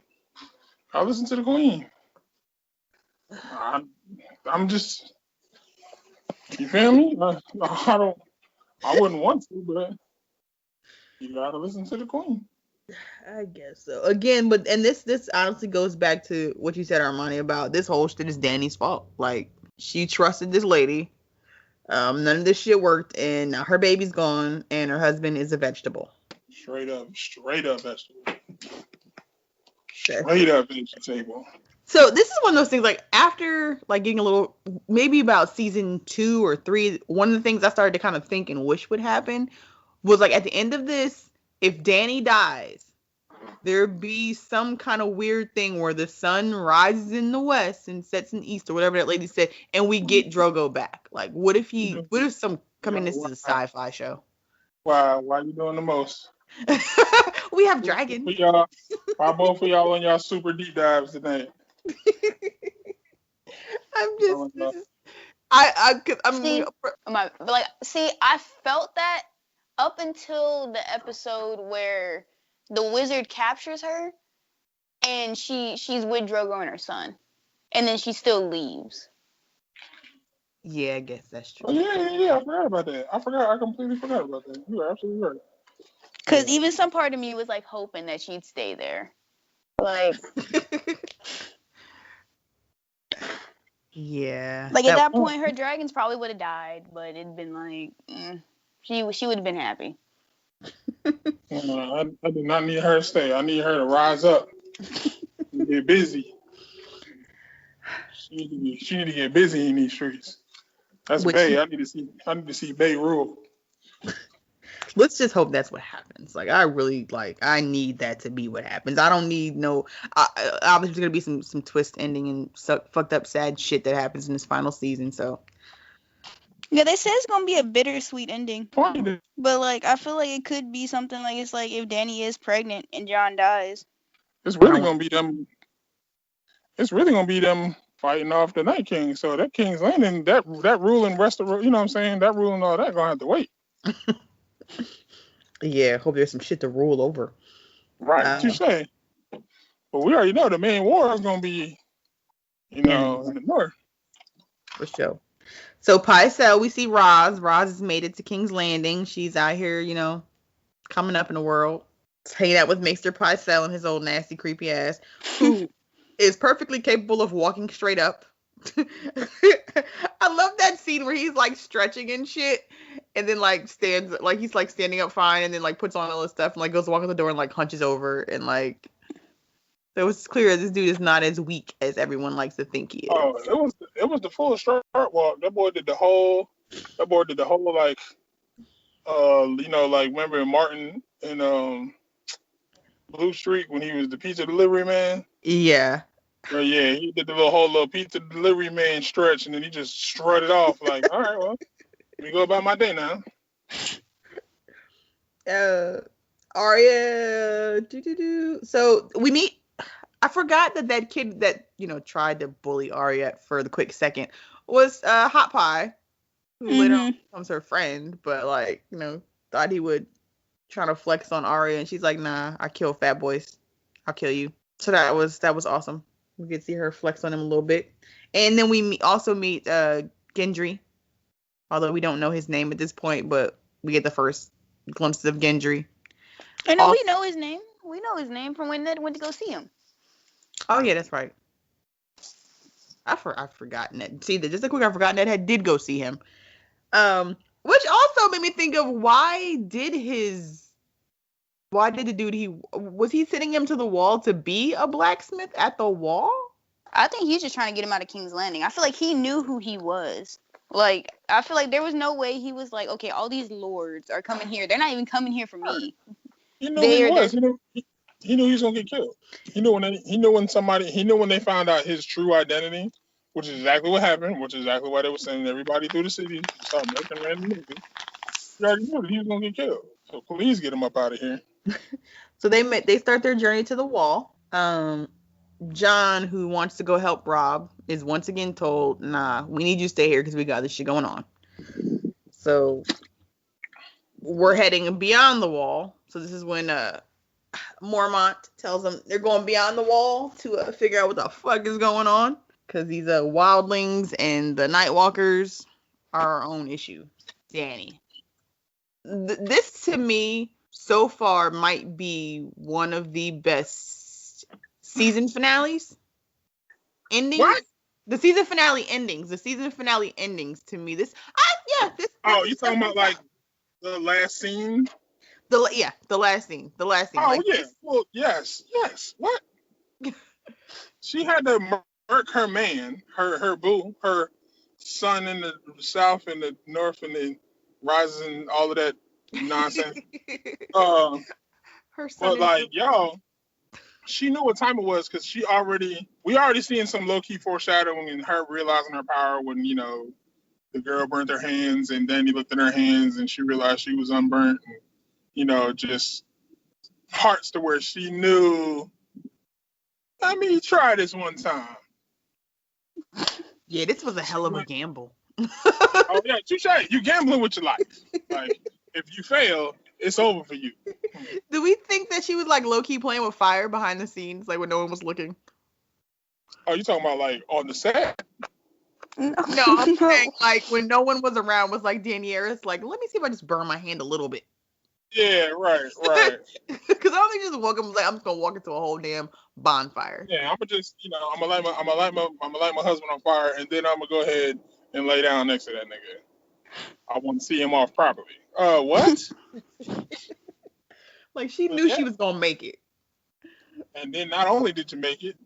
Speaker 3: I'll listen to the queen. I'm just, you feel me? I wouldn't want to, but you gotta listen to the queen.
Speaker 1: I guess so. Again, this honestly goes back to what you said, Armani, about this whole shit is Dany's fault. Like, she trusted this lady. None of this shit worked, and now her baby's gone, and her husband is a vegetable.
Speaker 3: Straight up vegetable. Straight up vegetable.
Speaker 1: So this is one of those things, like, after, like, getting a little, maybe about season 2 or 3, one of the things I started to kind of think and wish would happen was, like, at the end of this, if Dany dies, there'd be some kind of weird thing where the sun rises in the west and sets in the east, or whatever that lady said, and we get Drogo this is a sci-fi show?
Speaker 3: Why you doing the most?
Speaker 1: We have dragons.
Speaker 3: For y'all, why both of y'all on y'all super deep dives tonight?
Speaker 1: I'm just, I'm
Speaker 2: See, I felt that up until the episode where the wizard captures her, and she's with Drogo and her son, and then she still leaves.
Speaker 1: yeah, I guess that's true.
Speaker 3: Oh, yeah. I forgot about that. I completely forgot about that. You are absolutely right.
Speaker 2: Because even some part of me was like hoping that she'd stay there. Like,
Speaker 1: yeah.
Speaker 2: like at that point, her dragons probably would have died, but it'd been like, she would have been happy.
Speaker 3: I do not need her to stay. I need her to rise up and get busy. She need to get busy in these streets. That's Bay. I need to see Bay rule.
Speaker 1: Let's just hope that's what happens. Like, I need that to be what happens. I don't need obviously there's gonna be some twist ending and fucked up sad shit that happens in this final season. So
Speaker 2: yeah, they say it's gonna be a bittersweet ending. But like, I feel like it could be something like it's like if Dany is pregnant and Jon dies.
Speaker 3: It's really gonna be them. It's really gonna be them fighting off the Night King. So that King's Landing, that ruling rest of, you know what I'm saying, that ruling all that gonna have to wait.
Speaker 1: Yeah, hope there's some shit to rule over.
Speaker 3: Right, you say. But we already know the main war is gonna be, in the north.
Speaker 1: For sure. So Pycelle, we see Roz. Roz has made it to King's Landing. She's out here, coming up in the world. Hanging out with Maester Pycelle and his old nasty, creepy ass, who is perfectly capable of walking straight up. I love that scene where he's like stretching and shit, and then like stands, like he's like standing up fine, and then like puts on all this stuff and like goes to walk out the door and like hunches over, and like so it's clear this dude is not as weak as everyone likes to think he is.
Speaker 3: Oh, it was the full start walk. That boy did the whole like like remember Martin in Blue Streak when he was the pizza delivery man?
Speaker 1: Yeah.
Speaker 3: Well, yeah, he did the little pizza delivery man stretch, and then he just strutted off like, all right, well, let me go about my day now.
Speaker 1: Arya, So we meet. I forgot that kid that tried to bully Arya for the quick second was Hot Pie, who later on becomes her friend, but like thought he would try to flex on Arya, and she's like, nah, I kill fat boys, I'll kill you. So that was awesome. We could see her flex on him a little bit. And then we also meet Gendry, although we don't know his name at this point, but we get the first glimpses of Gendry.
Speaker 2: I know we know his name. We know his name from when Ned went to go see him.
Speaker 1: Oh yeah, that's right. I've forgotten that. See, just a quick, I forgot Ned did go see him. Which also made me think of why did the dude was he sending him to the wall to be a blacksmith at the wall?
Speaker 2: I think he's just trying to get him out of King's Landing. I feel like he knew who he was. Like, I feel like there was no way he was like, okay, all these lords are coming here. They're not even coming here for me.
Speaker 3: He knew he was. He knew he was gonna get killed. He knew when they found out his true identity, which is exactly what happened, which is exactly why they were sending everybody through the city to start making random movies. He already knew that he was gonna get killed. So please get him up out of here.
Speaker 1: So they start their journey to the wall. John, who wants to go help Robb, is once again told, nah, we need you to stay here because we got this shit going on. So we're heading beyond the wall. So this is when Mormont tells them they're going beyond the wall to figure out what the fuck is going on. Because these wildlings and the Nightwalkers are our own issue. Dany. This, to me, so far might be one of the best season finales endings.
Speaker 2: What?
Speaker 1: The season finale endings to me. This.
Speaker 3: You talking about like the last scene?
Speaker 1: The last scene.
Speaker 3: Oh
Speaker 1: like,
Speaker 3: yeah. Well, yes. What? She had to murk her man, her boo, her son in the south and the north and the rising, all of that nonsense.
Speaker 1: Her son.
Speaker 3: But like y'all. She knew what time it was because we already seen some low key foreshadowing in her realizing her power when the girl burnt her hands and then he looked at her hands and she realized she was unburnt and just parts to where she knew, let me try this one time.
Speaker 1: Yeah, this was a hell of a gamble.
Speaker 3: Oh yeah, touche. You gambling with your life. Like, if you fail, it's over for you.
Speaker 1: Do we think that she was like low key playing with fire behind the scenes, like when no one was looking?
Speaker 3: Oh, you talking about like on the set?
Speaker 2: No,
Speaker 1: No, I'm saying like when no one was around, was like Daenerys, like, let me see if I just burn my hand a little bit.
Speaker 3: Yeah, right.
Speaker 1: Because I don't think just walk up like I'm just gonna walk into a whole damn bonfire.
Speaker 3: Yeah, I'm gonna just, I'm gonna light my husband on fire, and then I'm gonna go ahead and lay down next to that nigga. I want to see him off properly. What?
Speaker 1: Like she knew she was gonna make it.
Speaker 3: And then not only did you make it,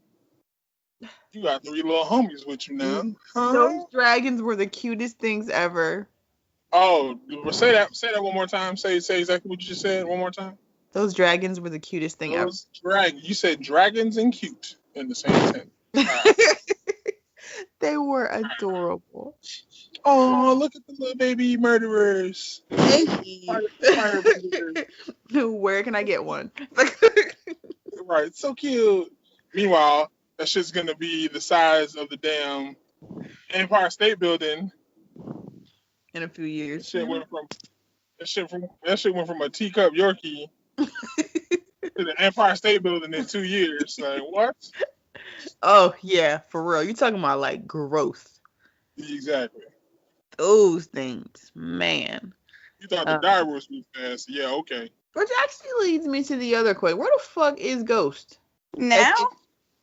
Speaker 3: you got 3 little homies with you now.
Speaker 1: Those dragons were the cutest things ever.
Speaker 3: Oh, say that one more time. Say exactly what you just said one more time.
Speaker 1: Those dragons were the cutest thing ever.
Speaker 3: You said dragons and cute in the same sentence.
Speaker 1: They were adorable.
Speaker 3: Oh, look at the little baby murderers. Fire breathers.
Speaker 1: Where can I get one?
Speaker 3: Right, so cute. Meanwhile, that shit's gonna be the size of the damn Empire State Building
Speaker 1: In a few years.
Speaker 3: That shit went from a teacup Yorkie to the Empire State Building in 2 years. Like, what?
Speaker 1: Oh yeah, for real. You talking about like growth?
Speaker 3: Exactly.
Speaker 1: Those things, man.
Speaker 3: You thought the divorce was fast? Yeah, okay.
Speaker 1: Which actually leads me to the other question: where the fuck is Ghost
Speaker 2: now?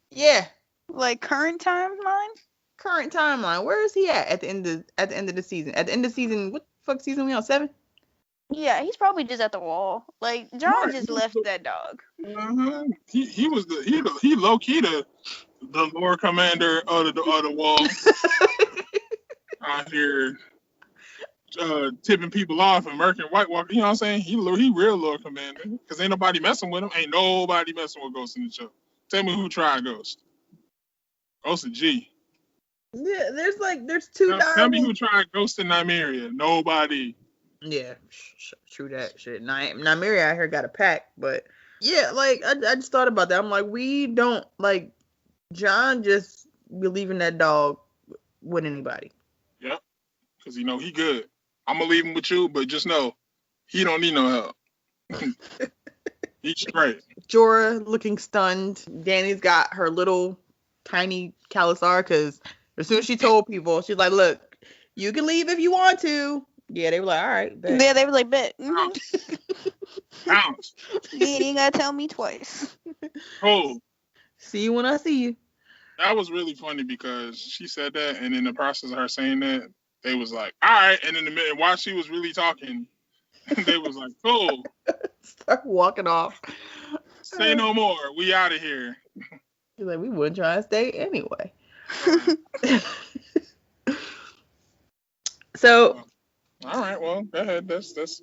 Speaker 1: Yeah,
Speaker 2: like current timeline.
Speaker 1: Current timeline. Where is he at the end of the season? At the end of season, what the fuck season we on? 7?
Speaker 2: Yeah, he's probably just at the wall. Like John just left that dog.
Speaker 3: Uh-huh. He was he low key the Lord Commander of the wall. Out here tipping people off and murking White Walker. You know what I'm saying? He real Lord Commander. Because ain't nobody messing with him. Ain't nobody messing with Ghost in the show. Tell me who tried Ghost. Ghost and G.
Speaker 1: Yeah, there's 2
Speaker 3: Tell me who tried Ghost in Nymeria. Nobody.
Speaker 1: Yeah, true that shit. Nymeria out here got a pack, but yeah, like I just thought about that. I'm like, we don't like John just be leaving that dog with anybody.
Speaker 3: Yep, because he good. I'm gonna leave him with you, but just know he don't need no help. He's straight.
Speaker 1: Jorah looking stunned. Dany's got her little tiny Khalasar because as soon as she told people, she's like, "Look, you can leave if you want to." Yeah, they were like, all right. Bet.
Speaker 2: Yeah, they were like, bet.
Speaker 3: Pounce.
Speaker 2: You ain't gotta tell me twice.
Speaker 3: Oh.
Speaker 1: See you when I see you.
Speaker 3: That was really funny because she said that, and in the process of her saying that, they was like, all right. And in the minute, while she was really talking, they was like, cool.
Speaker 1: Start walking off.
Speaker 3: Say no more. We out of here.
Speaker 1: She's like, we wouldn't try to stay anyway. So.
Speaker 3: All right, well, go ahead. That's.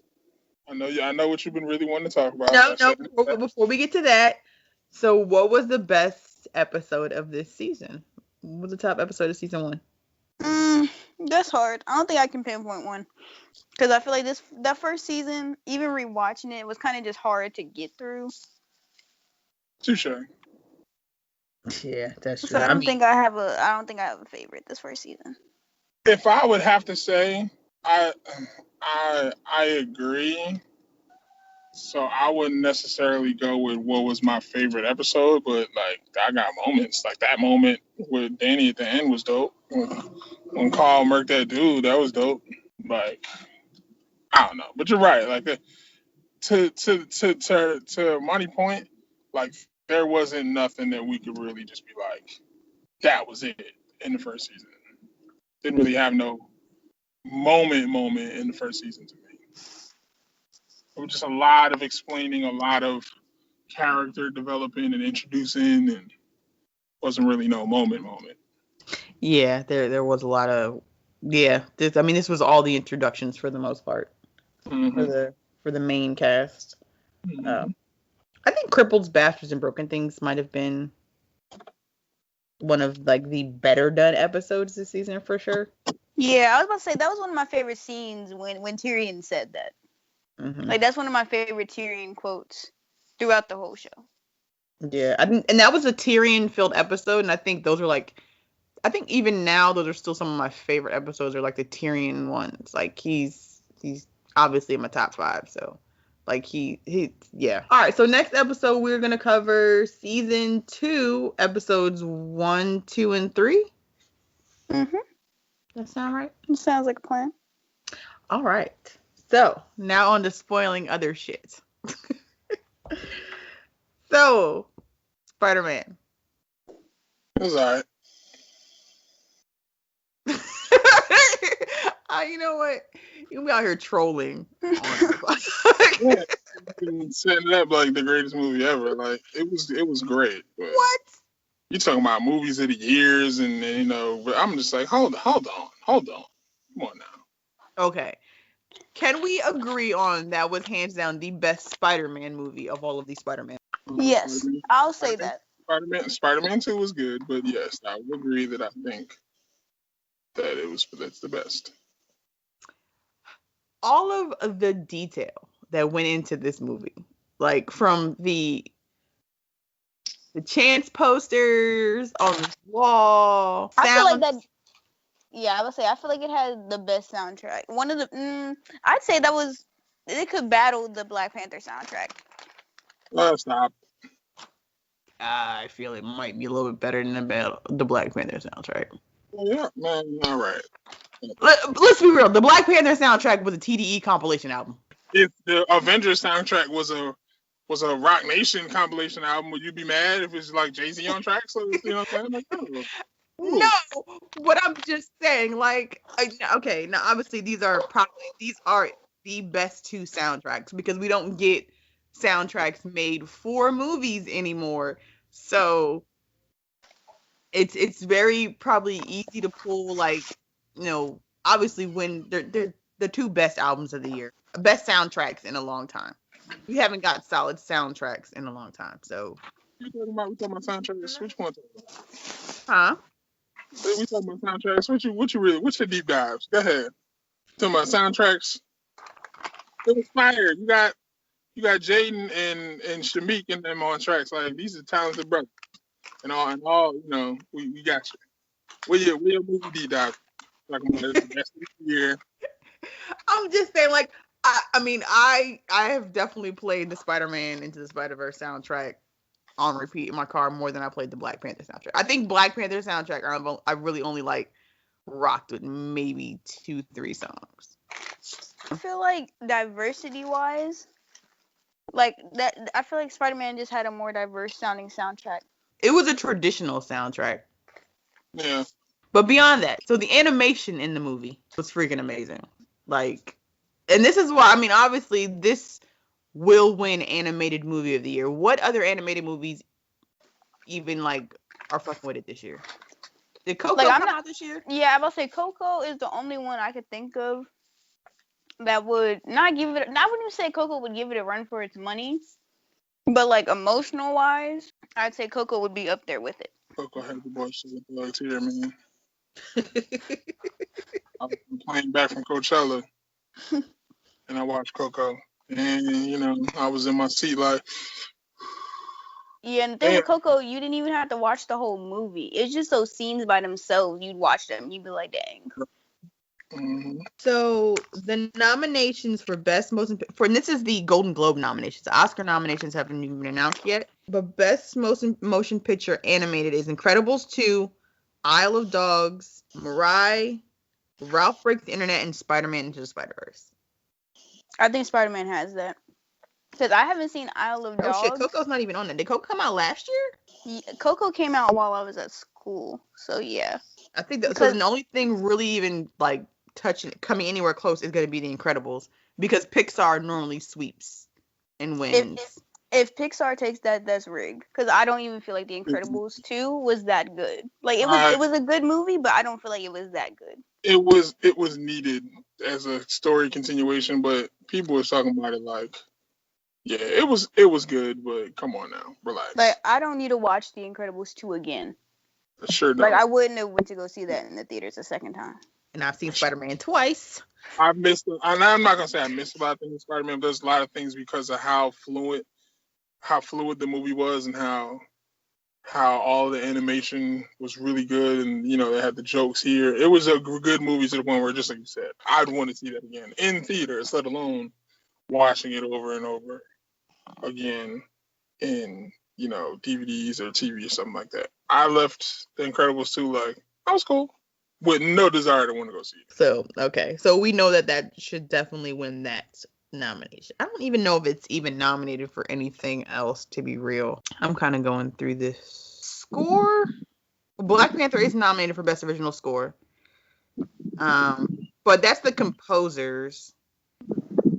Speaker 3: I know what you've been really wanting to talk about.
Speaker 1: No. Before we get to that, so what was the best episode of this season? What was the top episode of season 1?
Speaker 2: That's hard. I don't think I can pinpoint one because I feel like that first season, even rewatching it, was kind of just hard to get through.
Speaker 3: Touche.
Speaker 1: Yeah, that's true.
Speaker 2: So I don't think I have a favorite this first season.
Speaker 3: If I would have to say, I agree. So I wouldn't necessarily go with what was my favorite episode, but like I got moments. Like that moment with Danny at the end was dope. When Carl murked that dude, that was dope. Like I don't know, but you're right. Like to Monty point, like there wasn't nothing that we could really just be like, that was it in the first season. Didn't really have no moment in the first season to me. It was just a lot of explaining, a lot of character developing and introducing, and wasn't really no moment.
Speaker 1: Yeah, there was a lot of this was all the introductions for the most part for the main cast.
Speaker 3: Mm-hmm.
Speaker 1: I think Crippled Bastards and Broken Things might have been one of like the better done episodes this season for sure.
Speaker 2: Yeah, I was about to say that was one of my favorite scenes when Tyrion said that. Mm-hmm. Like that's one of my favorite Tyrion quotes. throughout the whole show.
Speaker 1: Yeah, and that was a Tyrion-filled episode, and I think those are like, I think even now those are still some of my favorite episodes. Are like the Tyrion ones. Like he's obviously in my top 5. So, like he yeah. All right. So next episode we're gonna cover season 2, episodes 1, 2, and 3.
Speaker 2: Mhm.
Speaker 1: That sound right?
Speaker 2: Sounds like a plan.
Speaker 1: All right. So now on to spoiling other shit. So, Spider-Man.
Speaker 3: It was alright.
Speaker 1: You know what? You be out here trolling.
Speaker 3: Yeah, setting it up like the greatest movie ever. Like it was great. But
Speaker 1: What?
Speaker 3: you talking about movies of the years, and you know, but I'm just like, hold on. Come on now.
Speaker 1: Okay. Can we agree on that was hands down the best Spider-Man movie of all of these Spider-Man?
Speaker 2: Yes, I'll say that.
Speaker 3: Spider-Man 2 was good, but yes, I would agree that I think that that's the best.
Speaker 1: All of the detail that went into this movie, like from the chance posters on the wall,
Speaker 2: I feel like that. Yeah, I would say I feel like it had the best soundtrack. One of the, I'd say it could battle the Black Panther soundtrack.
Speaker 3: Stop.
Speaker 1: I feel it might be a little bit better than the Black Panther soundtrack.
Speaker 3: Yeah, man. All right.
Speaker 1: Let's be real. The Black Panther soundtrack was a TDE compilation album.
Speaker 3: If the Avengers soundtrack was a Rock Nation compilation album, would you be mad if it's like Jay-Z on tracks? So, you know what I'm saying? Like, oh.
Speaker 1: No, what I'm just saying, like, okay, now obviously these are the best 2 soundtracks because we don't get soundtracks made for movies anymore. So it's very probably easy to pull, like, you know, obviously when they're the 2 best albums of the year, best soundtracks in a long time. We haven't got solid soundtracks in a long time. So
Speaker 3: we talking about soundtracks. Which one?
Speaker 1: Huh?
Speaker 3: We talking about soundtracks. What's your deep dives? Go ahead. Talking about soundtracks. It was fire. You got Jaden and Shamik and them on tracks. Like these are talented brothers. And all you know, we got you. Where your movie deep dive? Talking about the best of the year.
Speaker 1: I'm just saying, like, I mean, I have definitely played the Spider-Man Into the Spider-Verse soundtrack on repeat in my car more than I played the Black Panther soundtrack. I think Black Panther soundtrack I really only like rocked with maybe 2-3 songs.
Speaker 2: I feel like diversity wise, like that, I feel like Spider-Man just had a more diverse sounding soundtrack.
Speaker 1: It was a traditional soundtrack.
Speaker 3: Yeah.
Speaker 1: But beyond that, so the animation in the movie was freaking amazing. Like, and this is why, I mean, obviously this will win animated movie of the year. What other animated movies even like are fucking with it this year? Did Coco come out this year?
Speaker 2: Yeah, I'm about to say Coco is the only one I could think of that would not give it. I wouldn't say Coco would give it a run for its money, but like emotional wise, I'd say Coco would be up there with it.
Speaker 3: Coco had the voice of the bugs here, man. I was playing back from Coachella, and I watched Coco, and you know I was in my seat like.
Speaker 2: Yeah, and the thing with Coco, you didn't even have to watch the whole movie. It's just those scenes by themselves. You'd watch them, you'd be like, dang.
Speaker 3: Mm-hmm.
Speaker 1: So the nominations for best motion and this is the Golden Globe nominations. The Oscar nominations haven't even been announced yet. But best motion picture animated is Incredibles 2, Isle of Dogs, Mirai, Ralph Breaks the Internet, and Spider-Man Into the Spider-Verse.
Speaker 2: I think Spider-Man has that. Because I haven't seen Isle of Dogs.
Speaker 1: Oh shit, Coco's not even on that. Did Coco come out last year?
Speaker 2: Yeah, Coco came out while I was at school. So yeah.
Speaker 1: I think that, so the only thing really even like coming anywhere close is going to be The Incredibles, because Pixar normally sweeps and wins.
Speaker 2: If Pixar takes that, that's rigged. Because I don't even feel like The Incredibles 2 was that good. Like it was a good movie, but I don't feel like it was that good.
Speaker 3: It was needed as a story continuation, but people were talking about it like, yeah, it was good, but come on now, relax.
Speaker 2: Like I don't need to watch The Incredibles 2 again.
Speaker 3: Sure don't.
Speaker 2: Like I wouldn't have went to go see that in the theaters a second time.
Speaker 1: And I've seen Spider-Man twice.
Speaker 3: I've missed, and I'm not gonna say I missed a lot of things in Spider-Man, but there's a lot of things because of how fluent how fluid the movie was and how all the animation was really good, and they had the jokes here. It was a good movie to the point where, just like you said, I'd want to see that again in theaters, let alone watching it over and over again in DVDs or TV or something like that. I left The Incredibles 2 like I was cool, with no desire to want to go see it.
Speaker 1: So okay, so we know that should definitely win that nomination. I don't even know if it's even nominated for anything else, to be real. I'm kind of going through this score. Black Panther is nominated for Best Original Score, but that's the composers.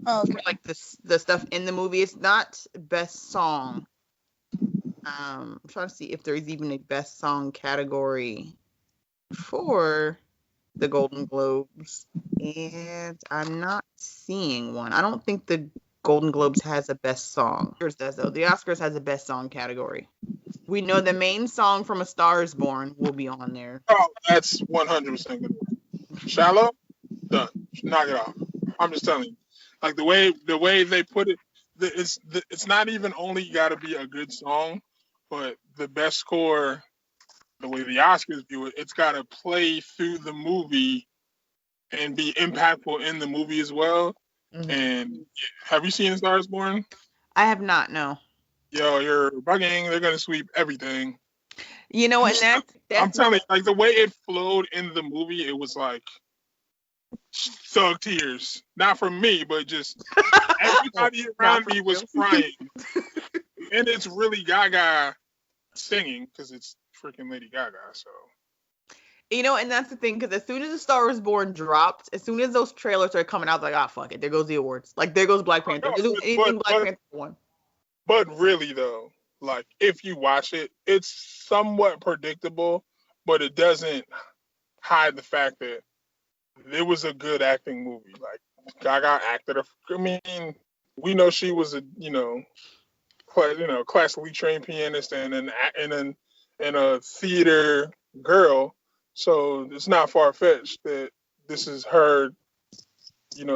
Speaker 2: Oh, okay.
Speaker 1: For, like the stuff in the movie. It's not Best Song. I'm trying to see if there's even a Best Song category for the Golden Globes, and I'm not seeing one. I don't think the Golden Globes has a Best Song. Yours does, though. The Oscars has a Best Song category. We know the main song from A Star Is Born will be on there.
Speaker 3: Oh, that's 100% good. Shallow, done. Knock it off. I'm just telling you. Like the way they put it, it's not even only got to be a good song, but the best score, the way the Oscars view it, it's got to play through the movie and be impactful in the movie as well. Mm-hmm. And have you seen A Star Is Born?
Speaker 1: I have not, no.
Speaker 3: Yo, you're bugging. They're going to sweep everything.
Speaker 1: And that's
Speaker 3: I'm telling you, like the way it flowed in the movie, it was like thug tears. Not from me, but just everybody around me was crying. And it's really Gaga singing because it's freaking Lady Gaga. So,
Speaker 1: and that's the thing, because as soon as A Star Is Born dropped, as soon as those trailers started coming out, I was like, fuck it, there goes the awards. Like, there goes Black Panther. Black Panther won.
Speaker 3: But really, though, like, if you watch it, it's somewhat predictable, but it doesn't hide the fact that it was a good acting movie. Like, Gaga acted. I mean, we know she was a classically trained pianist and a theater girl. So it's not far fetched that this is her,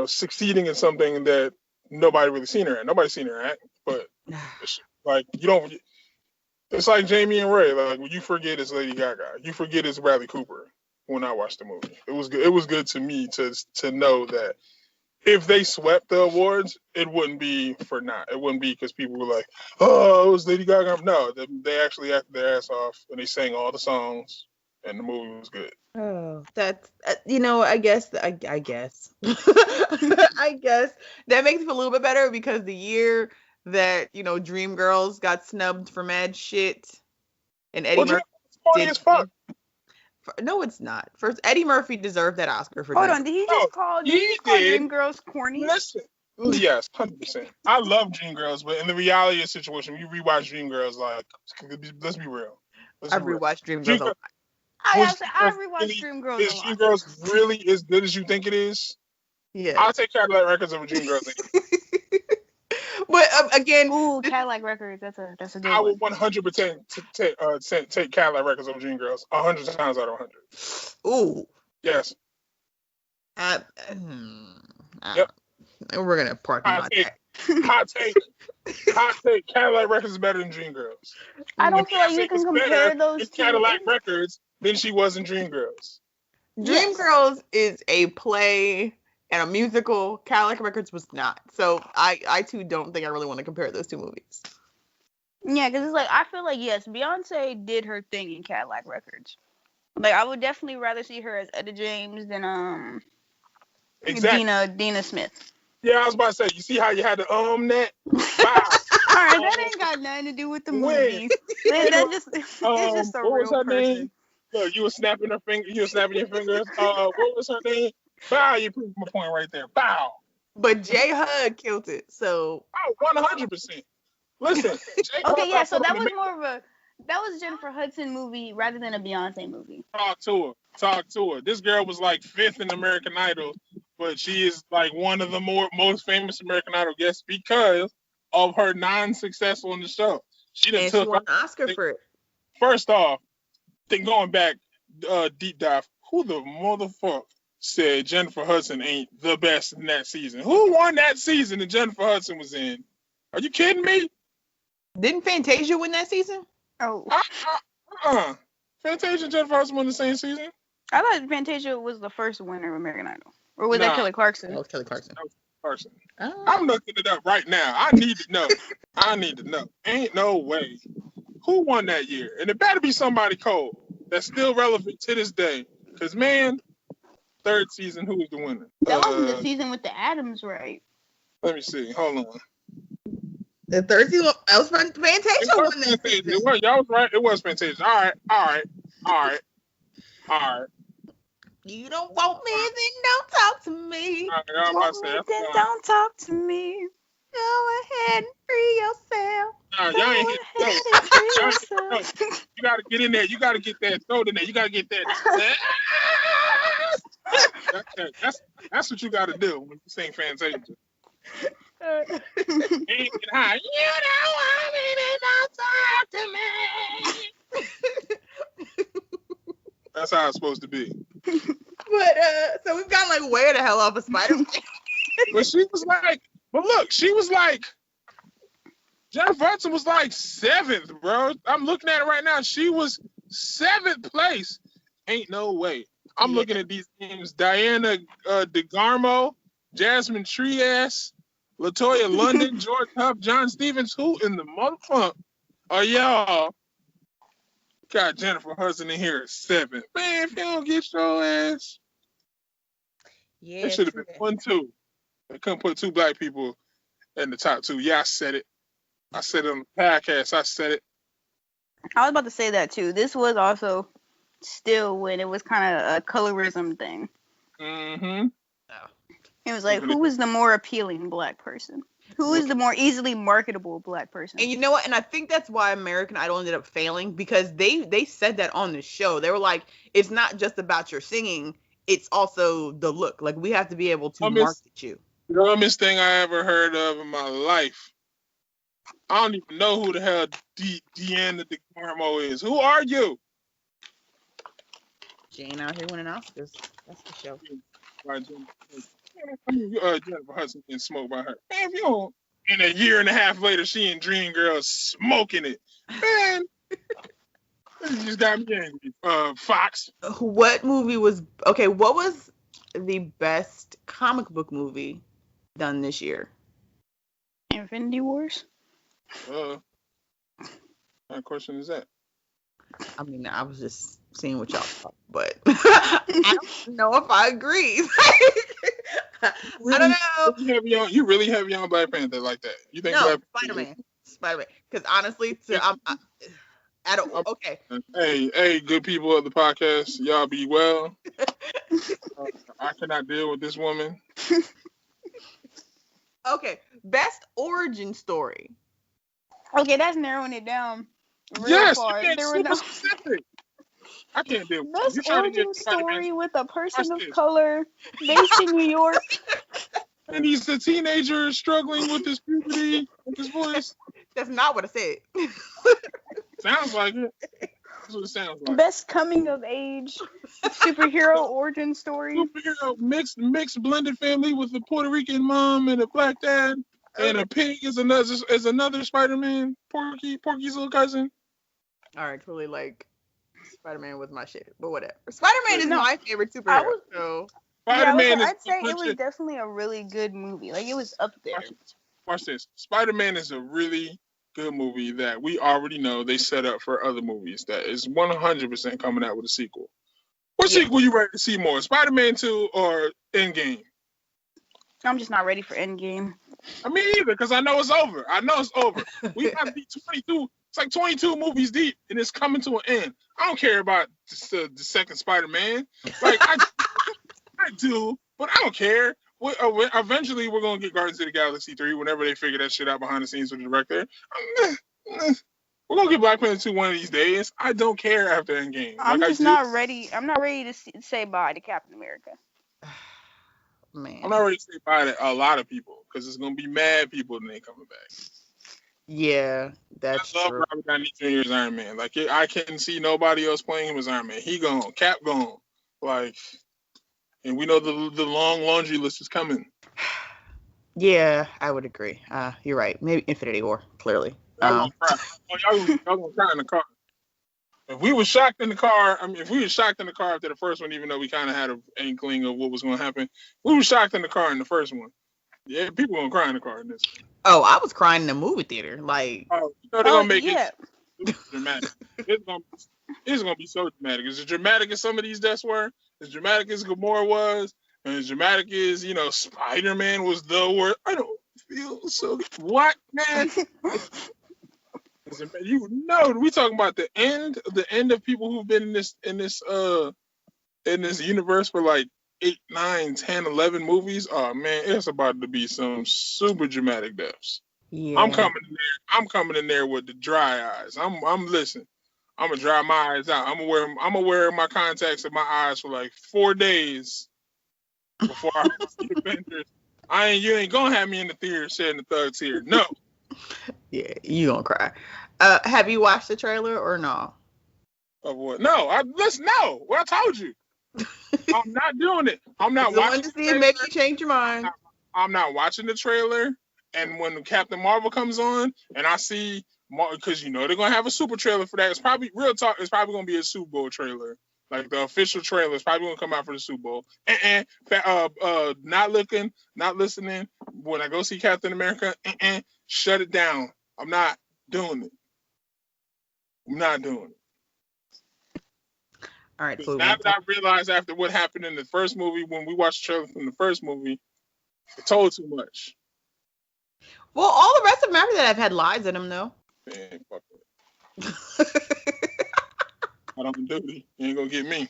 Speaker 3: succeeding in something that nobody really seen her at. Nobody's seen her act, but like you don't. It's like Jamie and Ray. Like when you forget it's Lady Gaga, you forget it's Bradley Cooper. When I watched the movie, it was good. It was good to me to know that if they swept the awards, it wouldn't be for naught. It wouldn't be because people were like, "Oh, it was Lady Gaga." No, they actually acted their ass off and they sang all the songs, and the movie was good.
Speaker 1: Oh, that's I guess I guess I guess that makes it a little bit better because the year that Dreamgirls got snubbed for mad shit, and Eddie Murphy
Speaker 3: did. As fuck.
Speaker 1: No, it's not. First, Eddie Murphy deserved that Oscar for.
Speaker 2: Hold on, did he just call Dreamgirls corny?
Speaker 3: Listen, yes, 100%. I love Dreamgirls, but in the reality of the situation, when you rewatch Dreamgirls, like, let's be real.
Speaker 1: I've rewatched Dreamgirls a lot.
Speaker 2: I rewatched Dreamgirls a lot.
Speaker 3: Is Dreamgirls really as good as you think it is?
Speaker 1: Yeah.
Speaker 3: I'll take Cadillac Records over Dreamgirls.
Speaker 1: But again,
Speaker 2: Cadillac Records. That's a good one.
Speaker 3: I would 100% take Cadillac Records over Dreamgirls 100 times out of 100.
Speaker 1: Ooh.
Speaker 3: Yes.
Speaker 1: Yep. We're gonna park about that.
Speaker 3: Hot take. Cadillac Records is better than Dreamgirls.
Speaker 2: I don't feel like you can compare those two.
Speaker 3: Cadillac Records than she was in Dreamgirls.
Speaker 1: Dreamgirls is a play and a musical. Cadillac Records was not. So I too don't think I really want to compare those two movies.
Speaker 2: Yeah, because it's like, I feel like, yes, Beyonce did her thing in Cadillac Records. Like, I would definitely rather see her as Etta James than Dina Smith.
Speaker 3: Yeah, I was about to say, you see how you had to that? Wow.
Speaker 2: Alright, that ain't got nothing to do with the movies. It's just a real person. Name?
Speaker 3: Look, you were snapping your fingers. What was her name? Bow, you proved my point right there. Bow.
Speaker 1: But J Hud killed it, so.
Speaker 3: Oh, 100%. Listen.
Speaker 2: Okay, yeah, so that was Jennifer Hudson movie rather than a Beyonce movie.
Speaker 3: Talk to her. This girl was like 5th in American Idol, but she is like one of the most famous American Idol guests because of her non-successful in the show. She
Speaker 1: won an Oscar for it.
Speaker 3: First off, then going back deep dive, who the motherfucker said Jennifer Hudson ain't the best in that season? Who won that season that Jennifer Hudson was in? Are you kidding me?
Speaker 1: Didn't Fantasia win that season?
Speaker 2: Oh,
Speaker 3: Fantasia and Jennifer Hudson won the same season.
Speaker 2: I thought Fantasia was the first winner of American Idol. Or was that
Speaker 3: Nah.
Speaker 2: Kelly Clarkson?
Speaker 1: That was Kelly Clarkson. Oh.
Speaker 3: I'm looking it up right now. I need to know. Ain't no way. Who won that year? And it better be somebody cold that's still relevant to this day. Because, man, third season, who was the winner?
Speaker 2: That wasn't the season with the Adams, right?
Speaker 3: Let me see. Hold on.
Speaker 1: The third season, that was Fantasia won that season.
Speaker 3: Y'all was right. It was Fantasia. All right.
Speaker 1: You don't want me, then don't talk to me.
Speaker 2: Then don't talk to me.
Speaker 1: Go ahead and free yourself.
Speaker 3: Y'all ain't hit the You gotta get in there. You gotta get that throat in there. You gotta get that. That's what you gotta do when you sing Fantasia. Ain't get high. You don't want me, then don't talk to me. That's how it's supposed to be.
Speaker 1: But so we've gone like way the hell off of Spider-Man.
Speaker 3: But she was like, Jennifer Hudson was like 7th, bro. I'm looking at it right now. She was 7th place. Ain't no way. I'm looking at these names: Diana DeGarmo, Jasmine Trias, Latoya London, George Huff, John Stevens. Who in the motherfucker are y'all? Got Jennifer Hudson in here at 7th. Man, if you don't get your ass, it should have been 1-2. They couldn't put 2 black people in the top 2. Yeah, I said it. I said it on the podcast. I said it.
Speaker 2: I was about to say that too. This was also still when it was kind of a colorism thing.
Speaker 3: Mm-hmm.
Speaker 2: It was like, who was the more appealing black person? Who is the more easily marketable black person?
Speaker 1: And you know what? And I think that's why American Idol ended up failing, because they said that on the show. They were like, it's not just about your singing, it's also the look. Like, we have to be able to market you.
Speaker 3: The dumbest thing I ever heard of in my life. I don't even know who the hell Deanna DeGarmo is. Who are you?
Speaker 1: Jane out here winning Oscars. That's the show.
Speaker 3: Jennifer Hudson getting smoked by her. Man, if you don't, and a year and a half later, she and Dreamgirls smoking it. Man, this just got me angry. Fox.
Speaker 1: What was the best comic book movie done this year?
Speaker 2: Infinity Wars?
Speaker 3: What question is that?
Speaker 1: I mean, I was just seeing what y'all thought, but I don't know if I agree. I don't know.
Speaker 3: You really have young Black Panther like that? You think?
Speaker 1: No, Spider-Man. Because honestly, okay.
Speaker 3: Hey, good people of the podcast, y'all be well. I cannot deal with this woman.
Speaker 1: Okay, best origin story.
Speaker 2: Okay, that's narrowing it down.
Speaker 3: Yes,
Speaker 2: far.
Speaker 3: There were no specific. I can't deal with
Speaker 2: best origin story with a person of color based in New York.
Speaker 3: And he's a teenager struggling with his puberty, with his voice.
Speaker 1: That's not what I said.
Speaker 3: Sounds like it. That's what it sounds like.
Speaker 2: Best coming of age superhero origin story.
Speaker 3: Superhero mixed blended family with a Puerto Rican mom and a black dad, and a pig is another Spider-Man. Porky's little cousin.
Speaker 1: All right, truly, like, Spider-Man was my shit, but whatever. Spider-Man is my favorite superhero.
Speaker 2: I'd say it was definitely a really good movie. Like, it was up there.
Speaker 3: Watch this. Spider-Man is a really good movie that we already know they set up for other movies that is 100% coming out with a sequel. What sequel you ready to see more? Spider-Man 2 or Endgame?
Speaker 2: I'm just not ready for Endgame.
Speaker 3: I mean, either, because I know it's over. We have to be 22. It's like 22 movies deep, and it's coming to an end. I don't care about the second Spider-Man. Like, I do, but I don't care. Eventually, we're going to get Guardians of the Galaxy 3 whenever they figure that shit out behind the scenes with the director. We're going to get Black Panther 2 one of these days. I don't care after Endgame.
Speaker 2: I'm not ready. I'm not ready to say bye to Captain America.
Speaker 1: Man.
Speaker 3: I'm not ready to say bye to a lot of people, because there's going to be mad people and they coming back.
Speaker 1: Yeah, that's true.
Speaker 3: I love Robert Downey Jr. as Iron Man. Like, I can't see nobody else playing him as Iron Man. He gone. Cap gone. Like, and we know the long laundry list is coming.
Speaker 1: Yeah, I would agree. You're right. Maybe Infinity War, clearly.
Speaker 3: Y'all gonna cry. Oh, y'all gonna cry in the car. If we were shocked in the car, if we were shocked in the car after the first one, even though we kind of had an inkling of what was going to happen, we were shocked in the car in the first one. Yeah, people gonna cry in the car in this.
Speaker 1: Oh, I was crying in the movie theater. Like,
Speaker 3: oh, they're gonna make
Speaker 2: yeah.
Speaker 3: it dramatic. It's gonna be so dramatic. As dramatic as some of these deaths were, as dramatic as Gamora was, and as dramatic as Spider-Man was the worst. I don't feel so. What, man? We talking about the end of people who've been in this universe for like 8, 9, 10, 11 movies. Oh man, it's about to be some super dramatic deaths.
Speaker 1: yeah.
Speaker 3: I'm coming in there with the dry eyes. I'm listening. I'm gonna dry my eyes out. I'm gonna wear my contacts in my eyes for like 4 days before I see Avengers. You ain't gonna have me in the theater shedding the thug tear. No.
Speaker 1: Yeah, you gonna cry. Have you watched the trailer or no?
Speaker 3: Of what? No, no. Well, I told you. I'm not doing it. I'm not watching
Speaker 1: to see it make you change your mind.
Speaker 3: I'm not watching the trailer. And when Captain Marvel comes on, and I see, because they're gonna have a super trailer for that. It's probably real talk. It's probably gonna be a Super Bowl trailer. Like the official trailer is probably gonna come out for the Super Bowl. Not looking, not listening. When I go see Captain America, shut it down. I'm not doing it. I'm not doing it.
Speaker 1: All right. So
Speaker 3: now that I realized after what happened in the first movie, when we watched the trailer from the first movie, it told too much.
Speaker 1: Well, all the rest of them after that have had lies in them, though.
Speaker 3: Man, fuck it. I don't do it. You ain't gonna get me.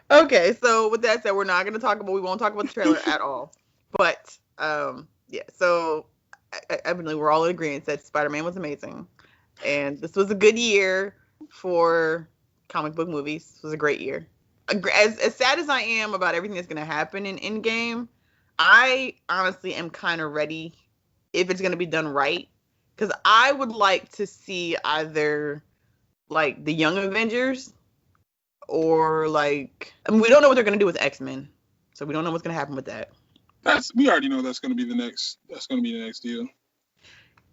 Speaker 1: Okay, so with that said, we won't talk about the trailer at all. But yeah, so evidently we're all in agreement that Spider-Man was amazing, and this was a good year for comic book movies. This was a great year. As sad as I am about everything that's gonna happen in Endgame, I honestly am kind of ready if it's gonna be done right, because I would like to see either like the Young Avengers or like we don't know what they're gonna do with X-Men, so we don't know what's gonna happen with that.
Speaker 3: We already know that's gonna be the next deal.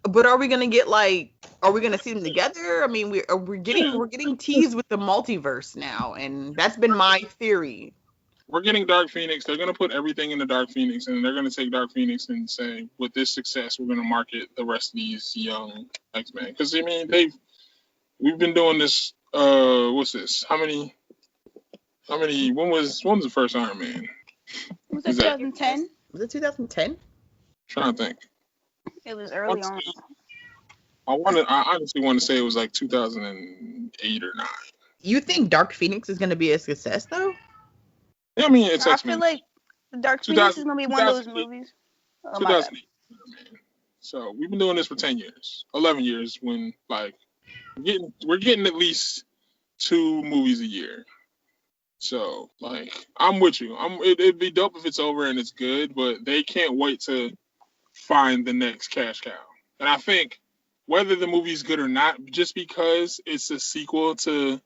Speaker 1: But are we gonna see them together? I mean, we're getting teased with the multiverse now, and that's been my theory.
Speaker 3: We're getting Dark Phoenix. They're gonna put everything into Dark Phoenix, and they're gonna take Dark Phoenix and say, with this success, we're gonna market the rest of these young X-Men. Because we've been doing this. What's this? How many? When was the first Iron Man?
Speaker 2: Was it 2010?
Speaker 1: Was it 2010?
Speaker 3: Trying to think.
Speaker 2: It was early on.
Speaker 3: I honestly want to say it was like 2008 or 9.
Speaker 1: You think Dark Phoenix is gonna be a success though?
Speaker 3: Yeah, I mean, it's
Speaker 2: I feel like Dark Phoenix is gonna be one of those movies.
Speaker 3: 2008. So we've been doing this for 10 years, 11 years. When we're getting at least 2 movies a year. So I'm with you. It'd be dope if it's over and it's good, but they can't wait to find the next cash cow. And I think whether the movie's good or not, just because it's a sequel to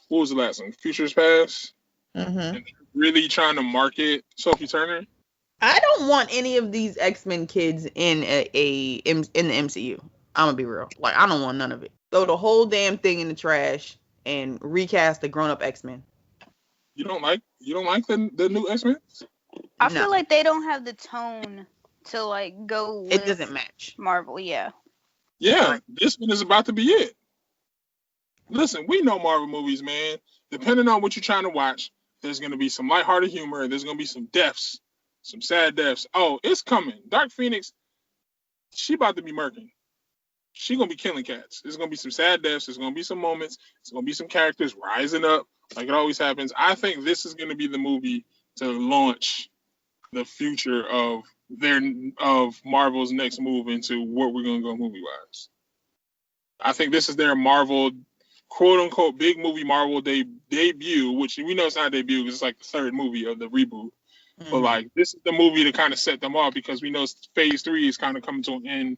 Speaker 3: what was the last one, Futures Past. And really trying to market Sophie Turner.
Speaker 1: I don't want any of these X-Men kids in in the MCU. I'm gonna be real. I don't want none of it. Throw the whole damn thing in the trash and recast the grown-up X-Men.
Speaker 3: You don't like the new X-Men?
Speaker 2: I feel like they don't have the tone to go with
Speaker 1: it doesn't match
Speaker 2: Marvel. Yeah,
Speaker 3: this one is about to be it. Listen, we know Marvel movies, man. Depending on what you're trying to watch, there's going to be some lighthearted humor. There's going to be some deaths, some sad deaths. Oh, it's coming. Dark Phoenix, she about to be murking. She going to be killing cats. There's going to be some sad deaths. There's going to be some moments. There's going to be some characters rising up like it always happens. I think this is going to be the movie to launch the future of Marvel's next move into what we're going to go movie-wise. I think this is their Marvel quote-unquote big movie Marvel debut, which we know it's not a debut because it's like the third movie of the reboot. But this is the movie to kind of set them off, because we know phase 3 is kind of coming to an end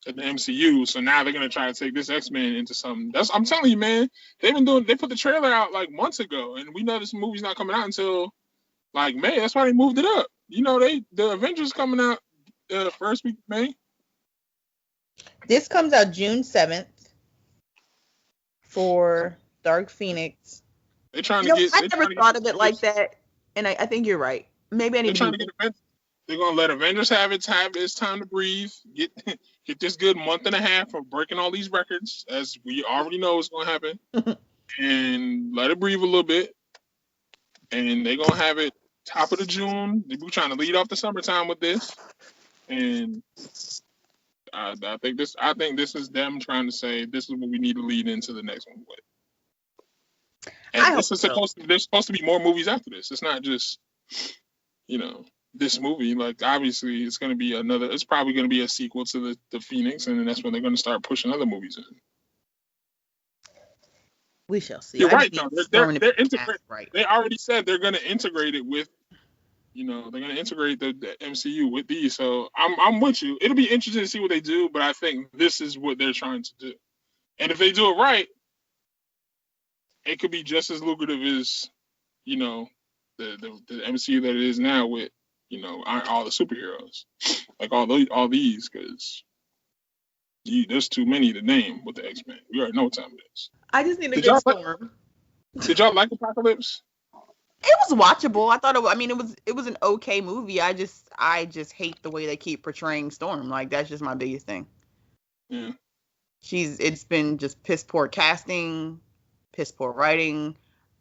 Speaker 3: at the MCU. So now they're going to try to take this X-Men into something. I'm telling you, man, they put the trailer out months ago, and we know this movie's not coming out until May. That's why they moved it up. The Avengers coming out first week of May.
Speaker 1: This comes out June 7th for Dark Phoenix.
Speaker 3: They're trying to get.
Speaker 1: I never thought of it like that, and I think you're right. Maybe I need to be.
Speaker 3: They're gonna let Avengers have its time to breathe. Get this good month and a half of breaking all these records, as we already know is gonna happen, and let it breathe a little bit. And they're gonna have it top of the June. We're trying to lead off the summertime with this, and I think this is them trying to say this is what we need to lead into the next one with. And there's supposed to be more movies after this. It's not just, this movie. Like, obviously, it's going to be it's probably going to be a sequel to the Phoenix, and then that's when they're going to start pushing other movies in.
Speaker 1: We shall see.
Speaker 3: You're right, though. They're integrated. Right. They already said they're going to integrate it with, they're going to integrate the MCU with these. So I'm with you. It'll be interesting to see what they do, but I think this is what they're trying to do. And if they do it right, it could be just as lucrative as, the MCU that it is now with, all the superheroes, like all these, because there's too many to name with the X-Men. We already know what time it is.
Speaker 1: I just need a good storm.
Speaker 3: Did y'all like Apocalypse?
Speaker 1: It was watchable. I thought it was an okay movie. I just hate the way they keep portraying Storm. Like, that's just my biggest thing.
Speaker 3: Yeah.
Speaker 1: It's been just piss poor casting, piss poor writing.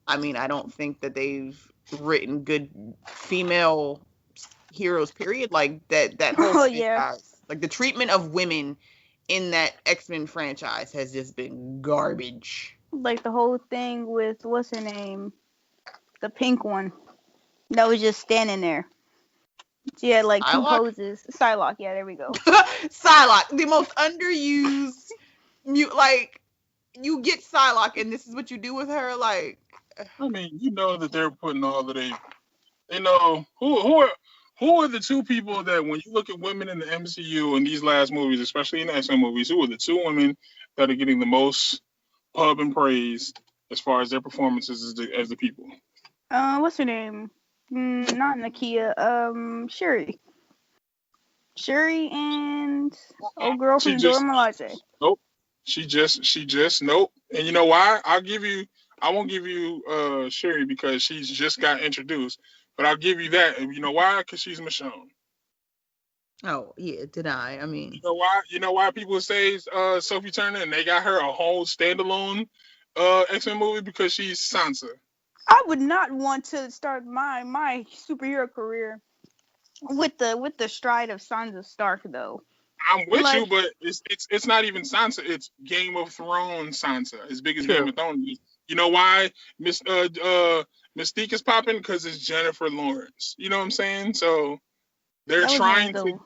Speaker 1: I mean, I don't think that they've written good female heroes, period. Like that whole franchise, like the treatment of women in that X-Men franchise has just been garbage.
Speaker 2: Like the whole thing with what's her name, the pink one that was just standing there. She had like two poses. Psylocke, yeah, there we go.
Speaker 1: Psylocke, the most underused. You get Psylocke, and this is what you do with her. Like,
Speaker 3: I mean, that they're putting all of who are the two people that, when you look at women in the MCU in these last movies, especially in the X-Men movies, who are the two women that are getting the most pub and praise as far as their performances as the people?
Speaker 2: What's her name? Not Nakia. Shuri and old girl from Dora Milaje.
Speaker 3: Nope. She just nope. And you know why? I won't give you Shuri because she's just got introduced. But I'll give you that. And you know why? Because she's Michonne.
Speaker 1: Oh, yeah, did I? I mean...
Speaker 3: You know why people say Sophie Turner and they got her a whole standalone X-Men movie? Because she's Sansa.
Speaker 2: I would not want to start my superhero career with the stride of Sansa Stark, though.
Speaker 3: I'm with you, but it's not even Sansa. It's Game of Thrones Sansa. As big as Game of Thrones. You know why Mystique is popping? Because it's Jennifer Lawrence. You know what I'm saying? So they're trying to,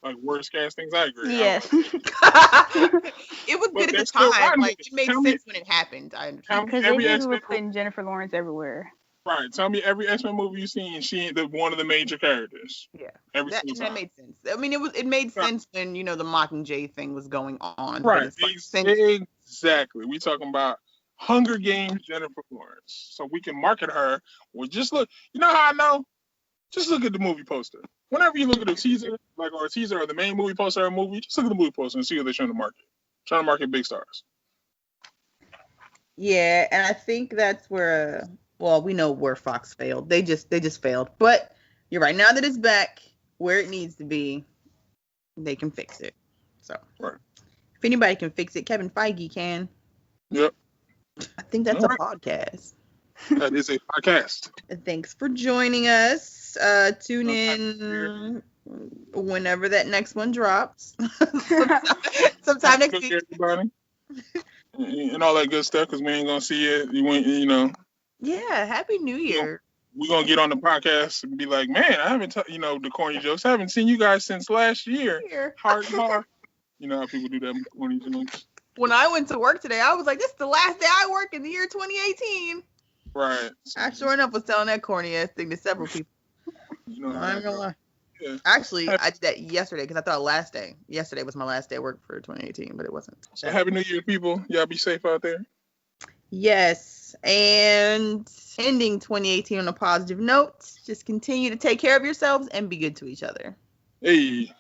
Speaker 3: like, worst castings. I agree.
Speaker 2: Yes.
Speaker 1: It was good at the time. Like, it made sense when it happened. I understand.
Speaker 2: Because they were putting Jennifer Lawrence everywhere.
Speaker 3: Right. Tell me every X-Men movie you've seen, she one of the major characters.
Speaker 1: Yeah. That made sense. I mean, it made sense when, the Mockingjay thing was going on.
Speaker 3: Right. Exactly. We talking about Hunger Games Jennifer Lawrence. So we can market her. Well, just look. You know how I know? Just look at the movie poster. Whenever you look at a teaser, or the main movie poster of a movie, just look at the movie poster and see what they're trying to market. Trying to market big stars.
Speaker 1: Yeah, and I think that's where... Well, we know where Fox failed. They just failed. But you're right. Now that it's back where it needs to be, they can fix it. So,
Speaker 3: right.
Speaker 1: If anybody can fix it, Kevin Feige can.
Speaker 3: Yep.
Speaker 1: I think that's a podcast.
Speaker 3: That is a podcast.
Speaker 1: Thanks for joining us. Tune in whenever that next one drops. sometime next week.
Speaker 3: Everybody. And all that good stuff, because we ain't going to see it.
Speaker 1: Yeah, Happy New Year.
Speaker 3: We're going to get on the podcast and be like, man, I haven't, the corny jokes. I haven't seen you guys since last year. Hard. You know how people do that with corny jokes.
Speaker 1: When I went to work today, I was like, this is the last day I work in the year 2018.
Speaker 3: Right.
Speaker 1: I sure enough was telling that corny ass thing to several people. I'm gonna lie. Yeah. Actually, I did that yesterday because I thought yesterday was my last day of work for 2018, but it wasn't.
Speaker 3: So Happy New Year, people. Y'all be safe out there.
Speaker 1: Yes, and ending 2018 on a positive note. Just continue to take care of yourselves and be good to each other.
Speaker 3: Hey.